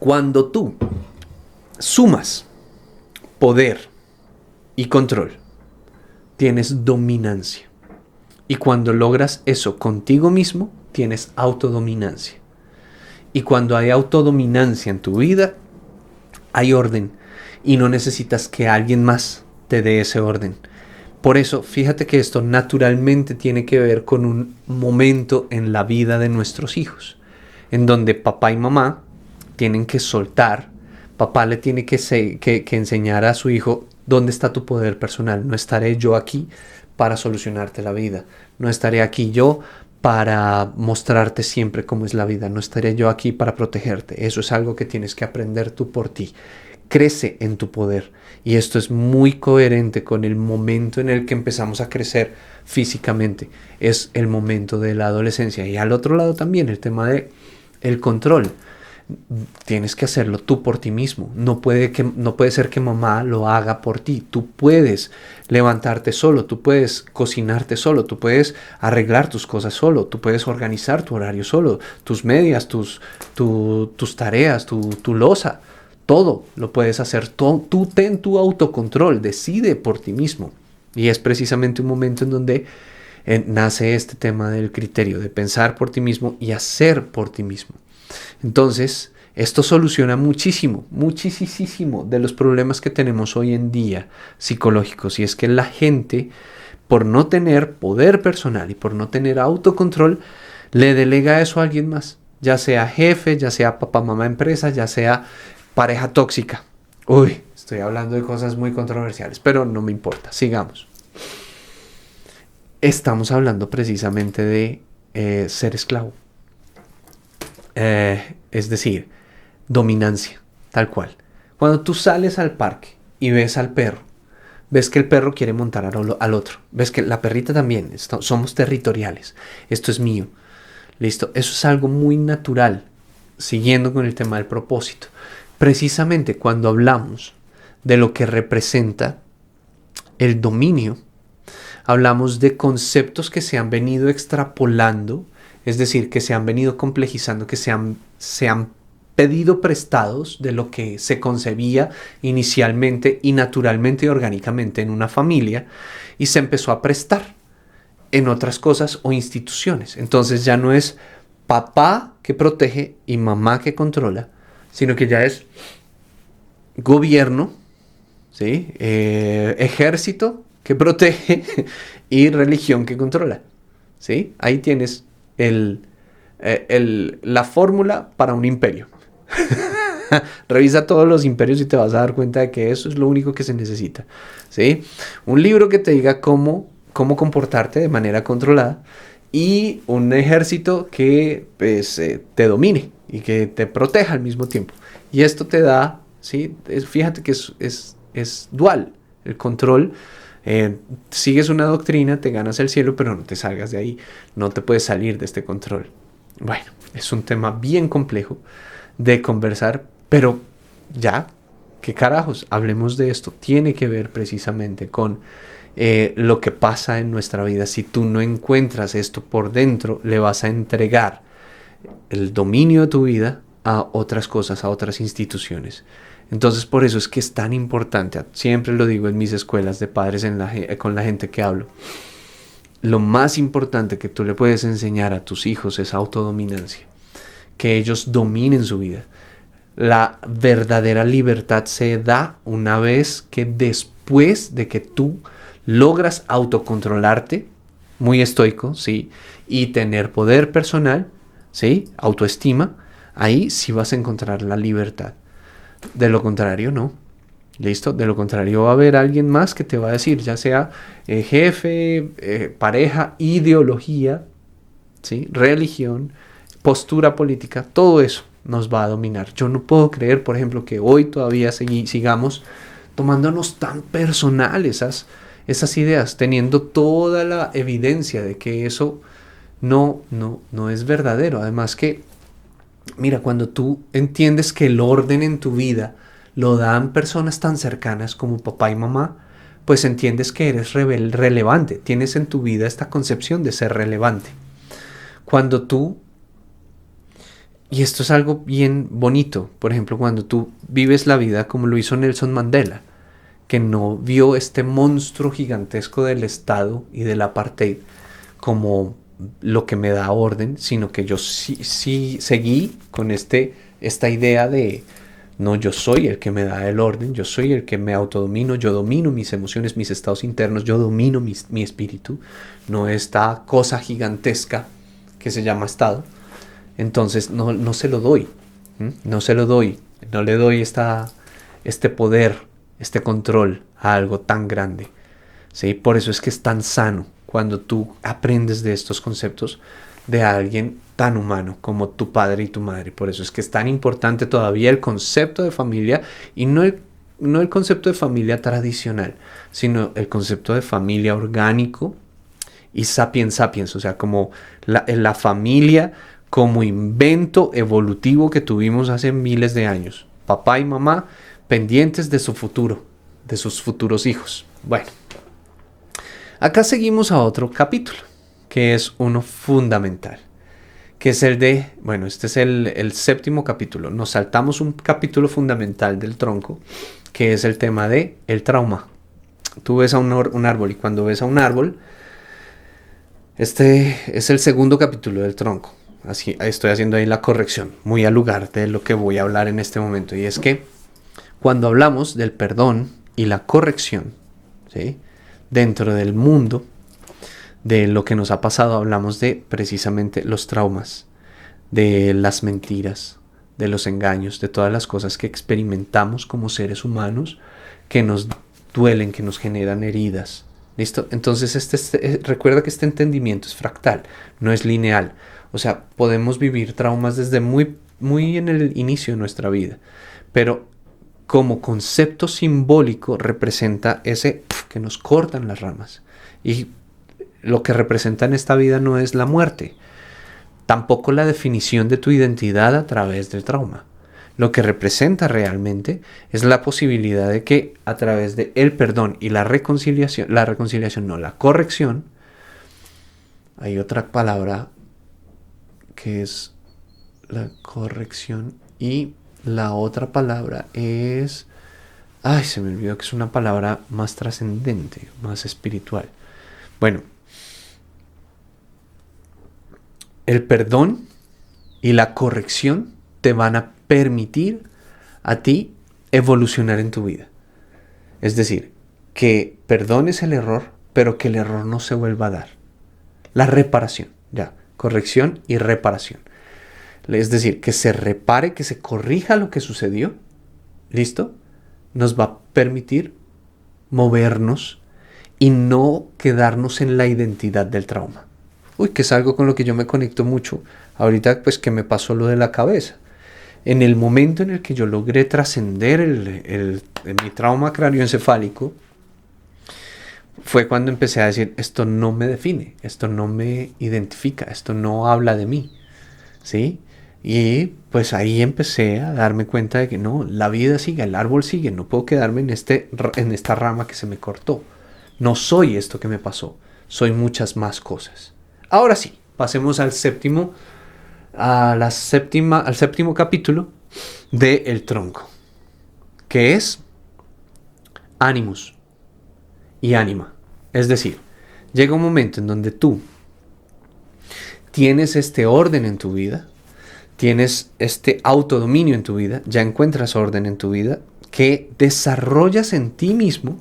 cuando tú sumas poder y control, tienes dominancia. Y cuando logras eso contigo mismo, tienes autodominancia. Y cuando hay autodominancia en tu vida, hay orden. Y no necesitas que alguien más te dé ese orden. Por eso, fíjate que esto naturalmente tiene que ver con un momento en la vida de nuestros hijos, en donde papá y mamá tienen que soltar. Papá le tiene que enseñar a su hijo dónde está tu poder personal. No estaré yo aquí para solucionarte la vida. No estaré aquí yo para mostrarte siempre cómo es la vida. No estaré yo aquí para protegerte. Eso es algo que tienes que aprender tú por ti. Crece en tu poder. Y esto es muy coherente con el momento en el que empezamos a crecer físicamente. Es el momento de la adolescencia. Y al otro lado también el tema de el control. Tienes que hacerlo tú por ti mismo. No puede ser que mamá lo haga por ti. Tú puedes levantarte solo, tú puedes cocinarte solo, tú puedes arreglar tus cosas solo, tú puedes organizar tu horario solo, tus medias, tus tareas, tu loza. Todo lo puedes hacer. Tú ten tu autocontrol, decide por ti mismo. Y es precisamente un momento en donde nace este tema del criterio, de pensar por ti mismo y hacer por ti mismo. Entonces, esto soluciona muchísimo de los problemas que tenemos hoy en día psicológicos. Y es que la gente, por no tener poder personal y por no tener autocontrol, le delega eso a alguien más. Ya sea jefe, ya sea papá, mamá, empresa, ya sea pareja tóxica. Uy, estoy hablando de cosas muy controversiales, pero no me importa. Sigamos. Estamos hablando precisamente de ser esclavo. Es decir, dominancia, tal cual. Cuando tú sales al parque y ves al perro, ves que el perro quiere montar al otro, ves que la perrita también, somos territoriales, esto es mío, listo, eso es algo muy natural, siguiendo con el tema del propósito. Precisamente cuando hablamos de lo que representa el dominio, hablamos de conceptos que se han venido extrapolando. Es decir, que se han venido complejizando, que se han pedido prestados de lo que se concebía inicialmente y naturalmente y orgánicamente en una familia y se empezó a prestar en otras cosas o instituciones. Entonces ya no es papá que protege y mamá que controla, sino que ya es gobierno, ¿sí? Ejército que protege y religión que controla, ¿sí? Ahí tienes la fórmula para un imperio. Revisa todos los imperios y te vas a dar cuenta de que eso es lo único que se necesita, ¿sí? Un libro que te diga cómo comportarte de manera controlada y un ejército que pues, te domine y que te proteja al mismo tiempo. Y esto te da, ¿sí? Fíjate que es dual el control. Sigues una doctrina, te ganas el cielo, pero no te salgas de ahí, no te puedes salir de este control. Bueno, es un tema bien complejo de conversar, pero ya, qué carajos, hablemos de esto. Tiene que ver precisamente con lo que pasa en nuestra vida. Si tú no encuentras esto por dentro, le vas a entregar el dominio de tu vida a otras cosas, a otras instituciones. Entonces por eso es que es tan importante, siempre lo digo en mis escuelas de padres, con la gente que hablo, lo más importante que tú le puedes enseñar a tus hijos es autodominancia, que ellos dominen su vida. La verdadera libertad se da una vez que después de que tú logras autocontrolarte, muy estoico, ¿sí? Y tener poder personal, ¿sí? Autoestima, ahí sí vas a encontrar la libertad. De lo contrario, no. ¿Listo? De lo contrario va a haber alguien más que te va a decir, ya sea jefe, pareja, ideología, ¿sí? Religión, postura política, todo eso nos va a dominar. Yo no puedo creer, por ejemplo, que hoy todavía sigamos tomándonos tan personal esas ideas, teniendo toda la evidencia de que eso no es verdadero. Además que, mira, cuando tú entiendes que el orden en tu vida lo dan personas tan cercanas como papá y mamá, pues entiendes que eres relevante. Tienes en tu vida esta concepción de ser relevante. Cuando tú, y esto es algo bien bonito, por ejemplo, cuando tú vives la vida como lo hizo Nelson Mandela, que no vio este monstruo gigantesco del Estado y del apartheid como lo que me da orden, sino que yo sí seguí con esta idea de, no, yo soy el que me da el orden, yo soy el que me autodomino, yo domino mis emociones, mis estados internos, yo domino mi espíritu, no esta cosa gigantesca que se llama Estado. Entonces no se lo doy, no le doy este poder, este control a algo tan grande, ¿sí? Por eso es que es tan sano cuando tú aprendes de estos conceptos de alguien tan humano como tu padre y tu madre. Por eso es que es tan importante todavía el concepto de familia, y no el concepto de familia tradicional, sino el concepto de familia orgánico y sapiens sapiens, o sea, como la familia como invento evolutivo que tuvimos hace miles de años. Papá y mamá pendientes de su futuro, de sus futuros hijos. Bueno, acá seguimos a otro capítulo, que es uno fundamental, que es este es el séptimo capítulo. Nos saltamos un capítulo fundamental del tronco, que es el tema de el trauma. Tú ves a un árbol, y cuando ves a un árbol, este es el segundo capítulo del tronco. Así estoy haciendo ahí la corrección, muy al lugar de lo que voy a hablar en este momento, y es que cuando hablamos del perdón y la corrección, ¿sí? Dentro del mundo de lo que nos ha pasado, hablamos de precisamente los traumas, de las mentiras, de los engaños, de todas las cosas que experimentamos como seres humanos, que nos duelen, que nos generan heridas. ¿Listo? Entonces recuerda que este entendimiento es fractal, no es lineal. O sea, podemos vivir traumas desde muy en el inicio de nuestra vida, pero como concepto simbólico representa ese que nos cortan las ramas. Y lo que representa en esta vida no es la muerte, tampoco la definición de tu identidad a través del trauma. Lo que representa realmente es la posibilidad de que a través de el perdón y la corrección, hay otra palabra que es la corrección y la otra palabra es... Ay, se me olvidó que es una palabra más trascendente, más espiritual. Bueno, el perdón y la corrección te van a permitir a ti evolucionar en tu vida. Es decir, que perdones el error, pero que el error no se vuelva a dar. La reparación, ya, corrección y reparación. Es decir, que se repare, que se corrija lo que sucedió. ¿Listo? Nos va a permitir movernos y no quedarnos en la identidad del trauma. Uy, que es algo con lo que yo me conecto mucho. Ahorita pues que me pasó lo de la cabeza. En el momento en el que yo logré trascender mi trauma cráneoencefálico, fue cuando empecé a decir, esto no me define, esto no me identifica, esto no habla de mí, ¿sí? Y pues ahí empecé a darme cuenta de que no, la vida sigue, el árbol sigue, no puedo quedarme en esta rama que se me cortó. No soy esto que me pasó, soy muchas más cosas. Ahora sí, pasemos al séptimo capítulo de El Tronco, que es Animus y Anima. Es decir, llega un momento en donde tú tienes este orden en tu vida, tienes este autodominio en tu vida, ya encuentras orden en tu vida, que desarrollas en ti mismo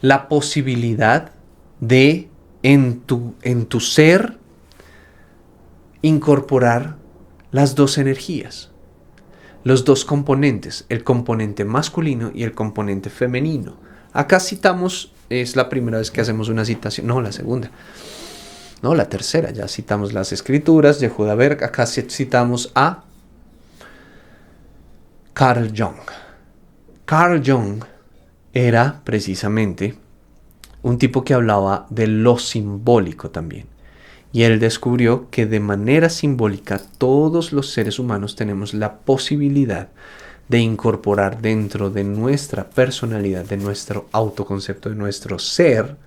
la posibilidad de en tu ser incorporar las dos energías, los dos componentes, el componente masculino y el componente femenino. Acá citamos, es la primera vez que hacemos una citación, no, la segunda, no, la tercera, ya citamos las escrituras, Yehuda Berg, acá citamos a Carl Jung. Carl Jung era precisamente un tipo que hablaba de lo simbólico también. Y él descubrió que de manera simbólica todos los seres humanos tenemos la posibilidad de incorporar dentro de nuestra personalidad, de nuestro autoconcepto, de nuestro ser,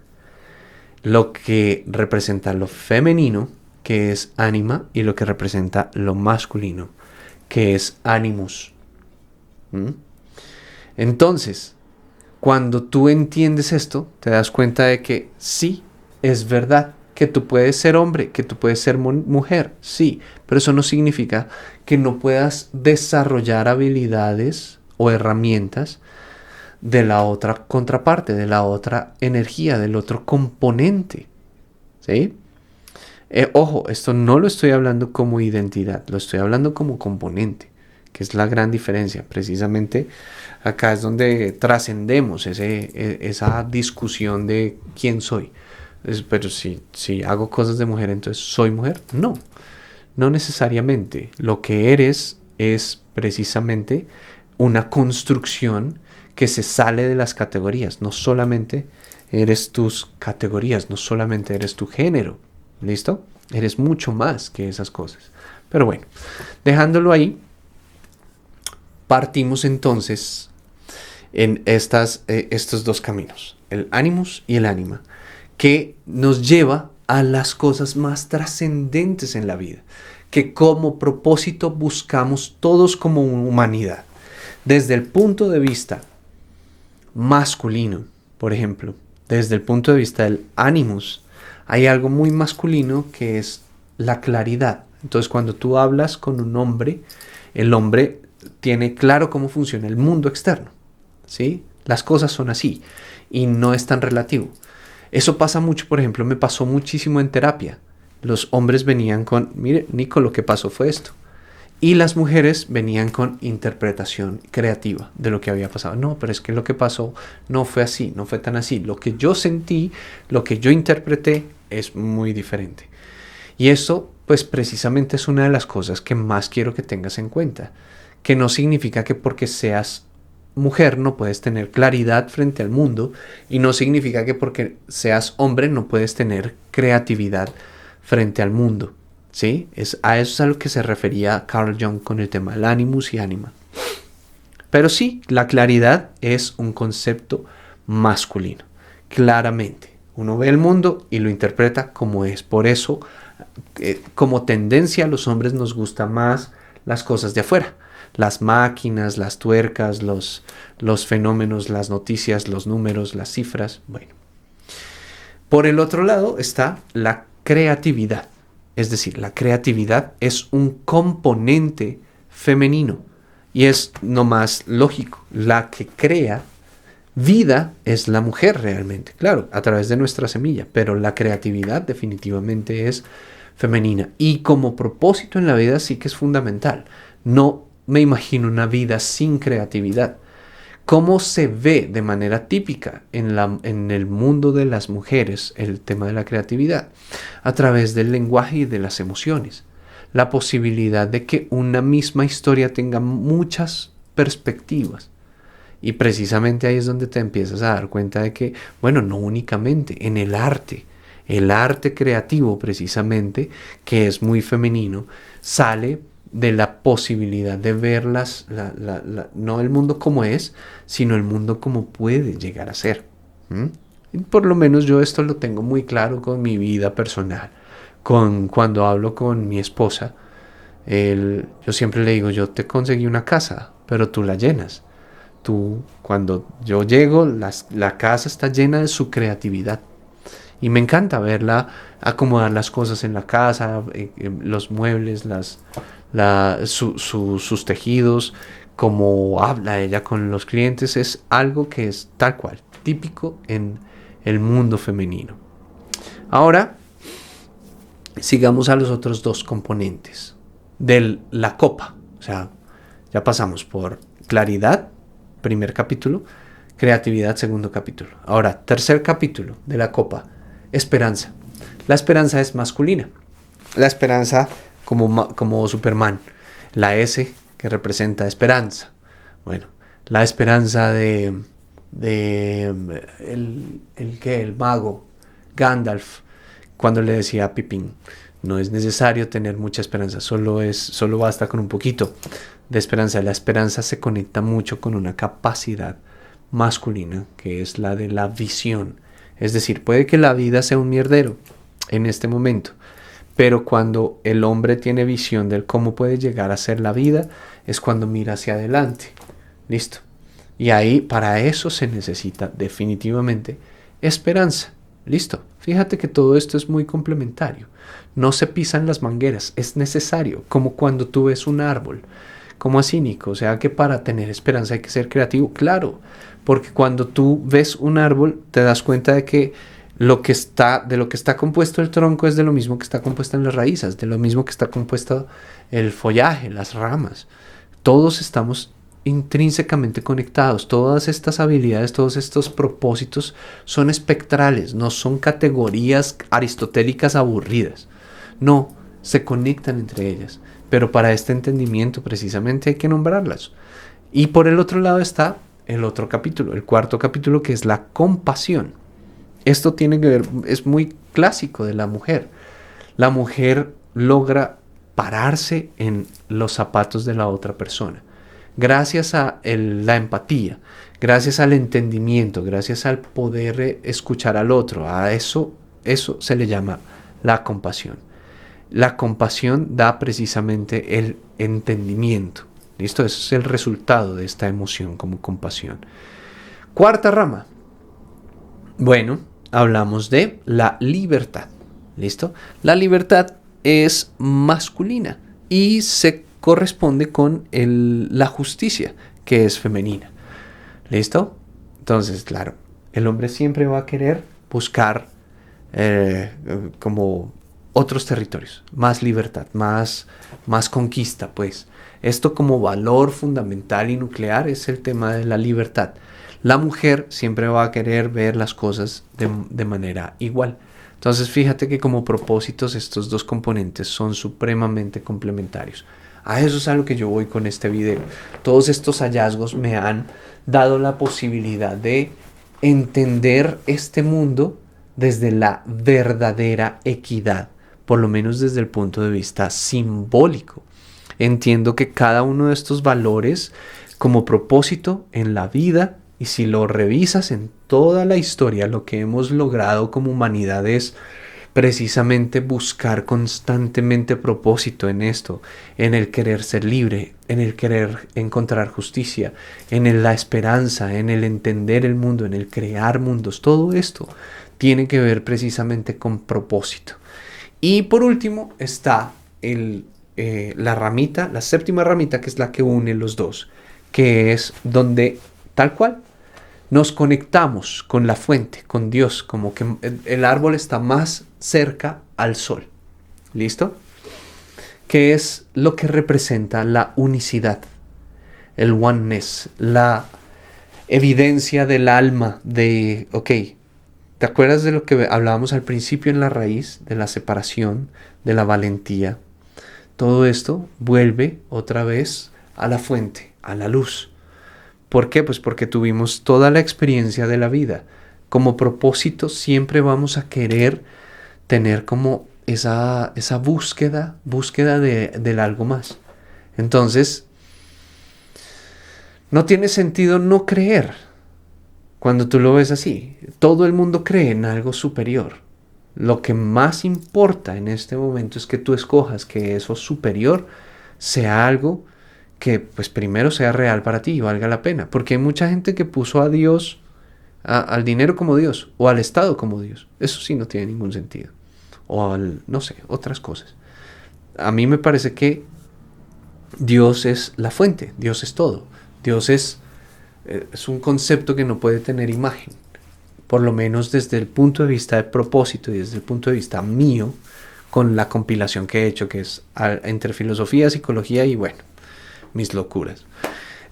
lo que representa lo femenino, que es ánima, y lo que representa lo masculino, que es animus. Entonces, cuando tú entiendes esto, te das cuenta de que sí, es verdad, que tú puedes ser hombre, que tú puedes ser mujer, sí, pero eso no significa que no puedas desarrollar habilidades o herramientas de la otra contraparte, de la otra energía, del otro componente, ¿sí? Ojo, esto no lo estoy hablando como identidad, lo estoy hablando como componente, que es la gran diferencia. Precisamente acá es donde trascendemos esa discusión de quién soy. Pero si hago cosas de mujer, entonces ¿soy mujer? No, no necesariamente. Lo que eres es precisamente una construcción que se sale de las categorías. No solamente eres tus categorías, no solamente eres tu género. ¿Listo? Eres mucho más que esas cosas. Pero bueno, dejándolo ahí, partimos entonces en estos dos caminos, el animus y el anima, que nos lleva a las cosas más trascendentes en la vida, que como propósito buscamos todos como humanidad. Desde el punto de vista masculino, por ejemplo, desde el punto de vista del animus, hay algo muy masculino que es la claridad. Entonces, cuando tú hablas con un hombre, el hombre tiene claro cómo funciona el mundo externo, ¿sí? Las cosas son así y no es tan relativo. Eso pasa mucho, por ejemplo, me pasó muchísimo en terapia. Los hombres venían con, mire, Nico, lo que pasó fue esto. Y las mujeres venían con interpretación creativa de lo que había pasado. No, pero es que lo que pasó no fue así, no fue tan así. Lo que yo sentí, lo que yo interpreté es muy diferente. Y eso, pues precisamente es una de las cosas que más quiero que tengas en cuenta. Que no significa que porque seas mujer no puedes tener claridad frente al mundo, y no significa que porque seas hombre no puedes tener creatividad frente al mundo. ¿Sí? A eso es a lo que se refería Carl Jung con el tema del animus y anima. Pero sí, la claridad es un concepto masculino. Claramente, uno ve el mundo y lo interpreta como es. Por eso, como tendencia, a los hombres nos gusta más las cosas de afuera, las máquinas, las tuercas, los fenómenos, las noticias, los números, las cifras. Bueno, por el otro lado está la creatividad. Es decir, la creatividad es un componente femenino y es no más lógico. La que crea vida es la mujer realmente, claro, a través de nuestra semilla, pero la creatividad definitivamente es femenina y como propósito en la vida sí que es fundamental. No me imagino una vida sin creatividad. ¿Cómo se ve de manera típica en el mundo de las mujeres el tema de la creatividad? A través del lenguaje y de las emociones. La posibilidad de que una misma historia tenga muchas perspectivas. Y precisamente ahí es donde te empiezas a dar cuenta de que, bueno, no únicamente en el arte creativo precisamente, que es muy femenino, sale de la posibilidad de ver no el mundo como es, sino el mundo como puede llegar a ser. Y por lo menos yo esto lo tengo muy claro con mi vida personal. Cuando hablo con mi esposa, yo siempre le digo, yo te conseguí una casa, pero tú la llenas. Cuando yo llego, la casa está llena de su creatividad. Y me encanta verla acomodar las cosas en la casa, los muebles, sus tejidos, cómo habla ella con los clientes. Es algo que es tal cual, típico en el mundo femenino. Ahora, sigamos a los otros dos componentes de la copa. O sea, ya pasamos por claridad, primer capítulo, creatividad, segundo capítulo. Ahora, tercer capítulo de la copa, esperanza. La esperanza es masculina. La esperanza como Superman. La S que representa esperanza. Bueno, la esperanza de el mago Gandalf, cuando le decía a Pippin, no es necesario tener mucha esperanza, solo basta con un poquito de esperanza. La esperanza se conecta mucho con una capacidad masculina, que es la de la visión. Es decir, puede que la vida sea un mierdero en este momento, pero cuando el hombre tiene visión de cómo puede llegar a ser la vida, es cuando mira hacia adelante. Listo. Y ahí, para eso se necesita definitivamente esperanza. Listo. Fíjate que todo esto es muy complementario. No se pisan las mangueras, es necesario, como cuando tú ves un árbol. ¿Cómo así, Nico? O sea que para tener esperanza hay que ser creativo. Claro, porque cuando tú ves un árbol te das cuenta de que de lo que está compuesto el tronco es de lo mismo que está compuesto en las raíces, de lo mismo que está compuesto el follaje, las ramas. Todos estamos intrínsecamente conectados. Todas estas habilidades, todos estos propósitos son espectrales, no son categorías aristotélicas aburridas. No, se conectan entre ellas. Pero para este entendimiento precisamente hay que nombrarlas. Y por el otro lado está el otro capítulo, el cuarto capítulo, que es la compasión. Esto tiene que ver, es muy clásico de la mujer. La mujer logra pararse en los zapatos de la otra persona. Gracias a la empatía, gracias al entendimiento, gracias al poder escuchar al otro. A eso se le llama la compasión. La compasión da precisamente el entendimiento. ¿Listo? Eso es el resultado de esta emoción como compasión. Cuarta rama. Bueno, hablamos de la libertad. ¿Listo? La libertad es masculina y se corresponde con la justicia, que es femenina. ¿Listo? Entonces, claro, el hombre siempre va a querer buscar como otros territorios, más libertad, más conquista, pues. Esto como valor fundamental y nuclear es el tema de la libertad. La mujer siempre va a querer ver las cosas de manera igual. Entonces, fíjate que como propósitos estos dos componentes son supremamente complementarios. A eso es a lo que yo voy con este video. Todos estos hallazgos me han dado la posibilidad de entender este mundo desde la verdadera equidad, por lo menos desde el punto de vista simbólico. Entiendo que cada uno de estos valores como propósito en la vida, y si lo revisas en toda la historia, lo que hemos logrado como humanidad es precisamente buscar constantemente propósito en esto, en el querer ser libre, en el querer encontrar justicia, la esperanza, en el entender el mundo, en el crear mundos. Todo esto tiene que ver precisamente con propósito. Y por último está la ramita, la séptima ramita, que es la que une los dos, que es donde tal cual nos conectamos con la fuente, con Dios, como que el árbol está más cerca al sol. ¿Listo? Que es lo que representa la unicidad, el oneness, la evidencia del alma de, ¿te acuerdas de lo que hablábamos al principio en la raíz, de la separación, de la valentía? Todo esto vuelve otra vez a la fuente, a la luz. ¿Por qué? Pues porque tuvimos toda la experiencia de la vida. Como propósito siempre vamos a querer tener como esa búsqueda del algo más. Entonces, no tiene sentido no creer cuando tú lo ves así. Todo el mundo cree en algo superior. Lo que más importa en este momento es que tú escojas que eso superior sea algo que pues primero sea real para ti y valga la pena. Porque hay mucha gente que puso a Dios, al dinero como Dios, o al Estado como Dios. Eso sí no tiene ningún sentido. O no sé, otras cosas. A mí me parece que Dios es la fuente, Dios es todo. Dios es un concepto que no puede tener imagen. Por lo menos desde el punto de vista de propósito y desde el punto de vista mío, con la compilación que he hecho, que es entre filosofía, psicología y bueno, mis locuras.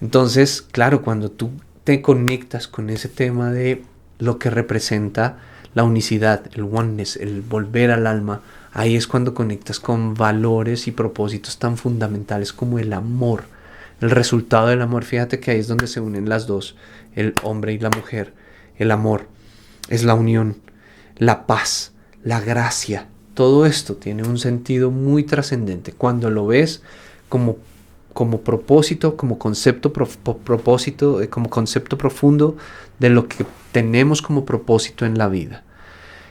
Entonces, claro, cuando tú te conectas con ese tema de lo que representa la unicidad, el oneness, el volver al alma, ahí es cuando conectas con valores y propósitos tan fundamentales como el amor, el resultado del amor. Fíjate que ahí es donde se unen las dos, el hombre y la mujer. El amor es la unión, la paz, la gracia. Todo esto tiene un sentido muy trascendente cuando lo ves como propósito, como concepto propósito, como concepto profundo de lo que tenemos como propósito en la vida.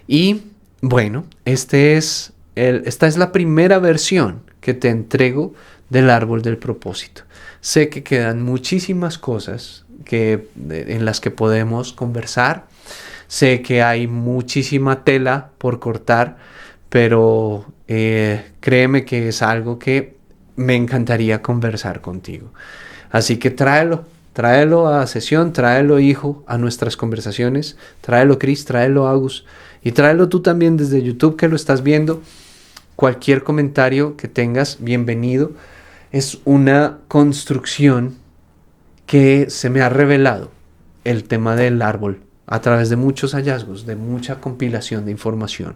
Y bueno, esta es la primera versión que te entrego del árbol del propósito. Sé que quedan muchísimas cosas en las que podemos conversar. Sé que hay muchísima tela por cortar, pero créeme que es algo que me encantaría conversar contigo. Así que tráelo a sesión, tráelo, hijo, a nuestras conversaciones, tráelo, Cris, tráelo, Agus, y tráelo tú también desde YouTube que lo estás viendo. Cualquier comentario que tengas, bienvenido. Es una construcción que se me ha revelado el tema del árbol a través de muchos hallazgos, de mucha compilación de información.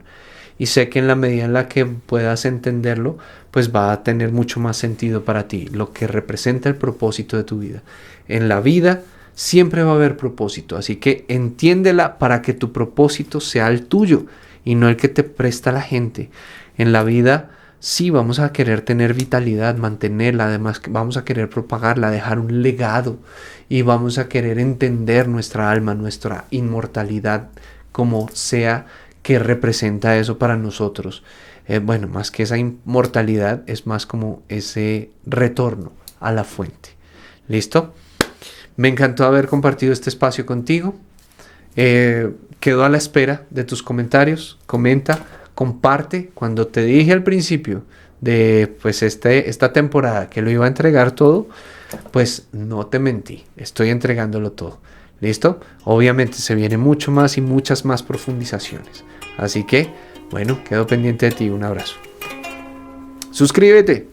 Y sé que en la medida en la que puedas entenderlo, pues va a tener mucho más sentido para ti, lo que representa el propósito de tu vida. En la vida siempre va a haber propósito, así que entiéndela para que tu propósito sea el tuyo y no el que te presta la gente. En la vida sí vamos a querer tener vitalidad, mantenerla, además vamos a querer propagarla, dejar un legado y vamos a querer entender nuestra alma, nuestra inmortalidad, como sea que representa eso para nosotros. Bueno, más que esa inmortalidad, es más como ese retorno a la fuente. ¿Listo? Me encantó haber compartido este espacio contigo. Quedo a la espera de tus comentarios. Comenta, comparte. Cuando te dije al principio de pues esta temporada que lo iba a entregar todo, pues no te mentí. Estoy entregándolo todo. ¿Listo? Obviamente se viene mucho más y muchas más profundizaciones. Así que, bueno, quedo pendiente de ti. Un abrazo. Suscríbete.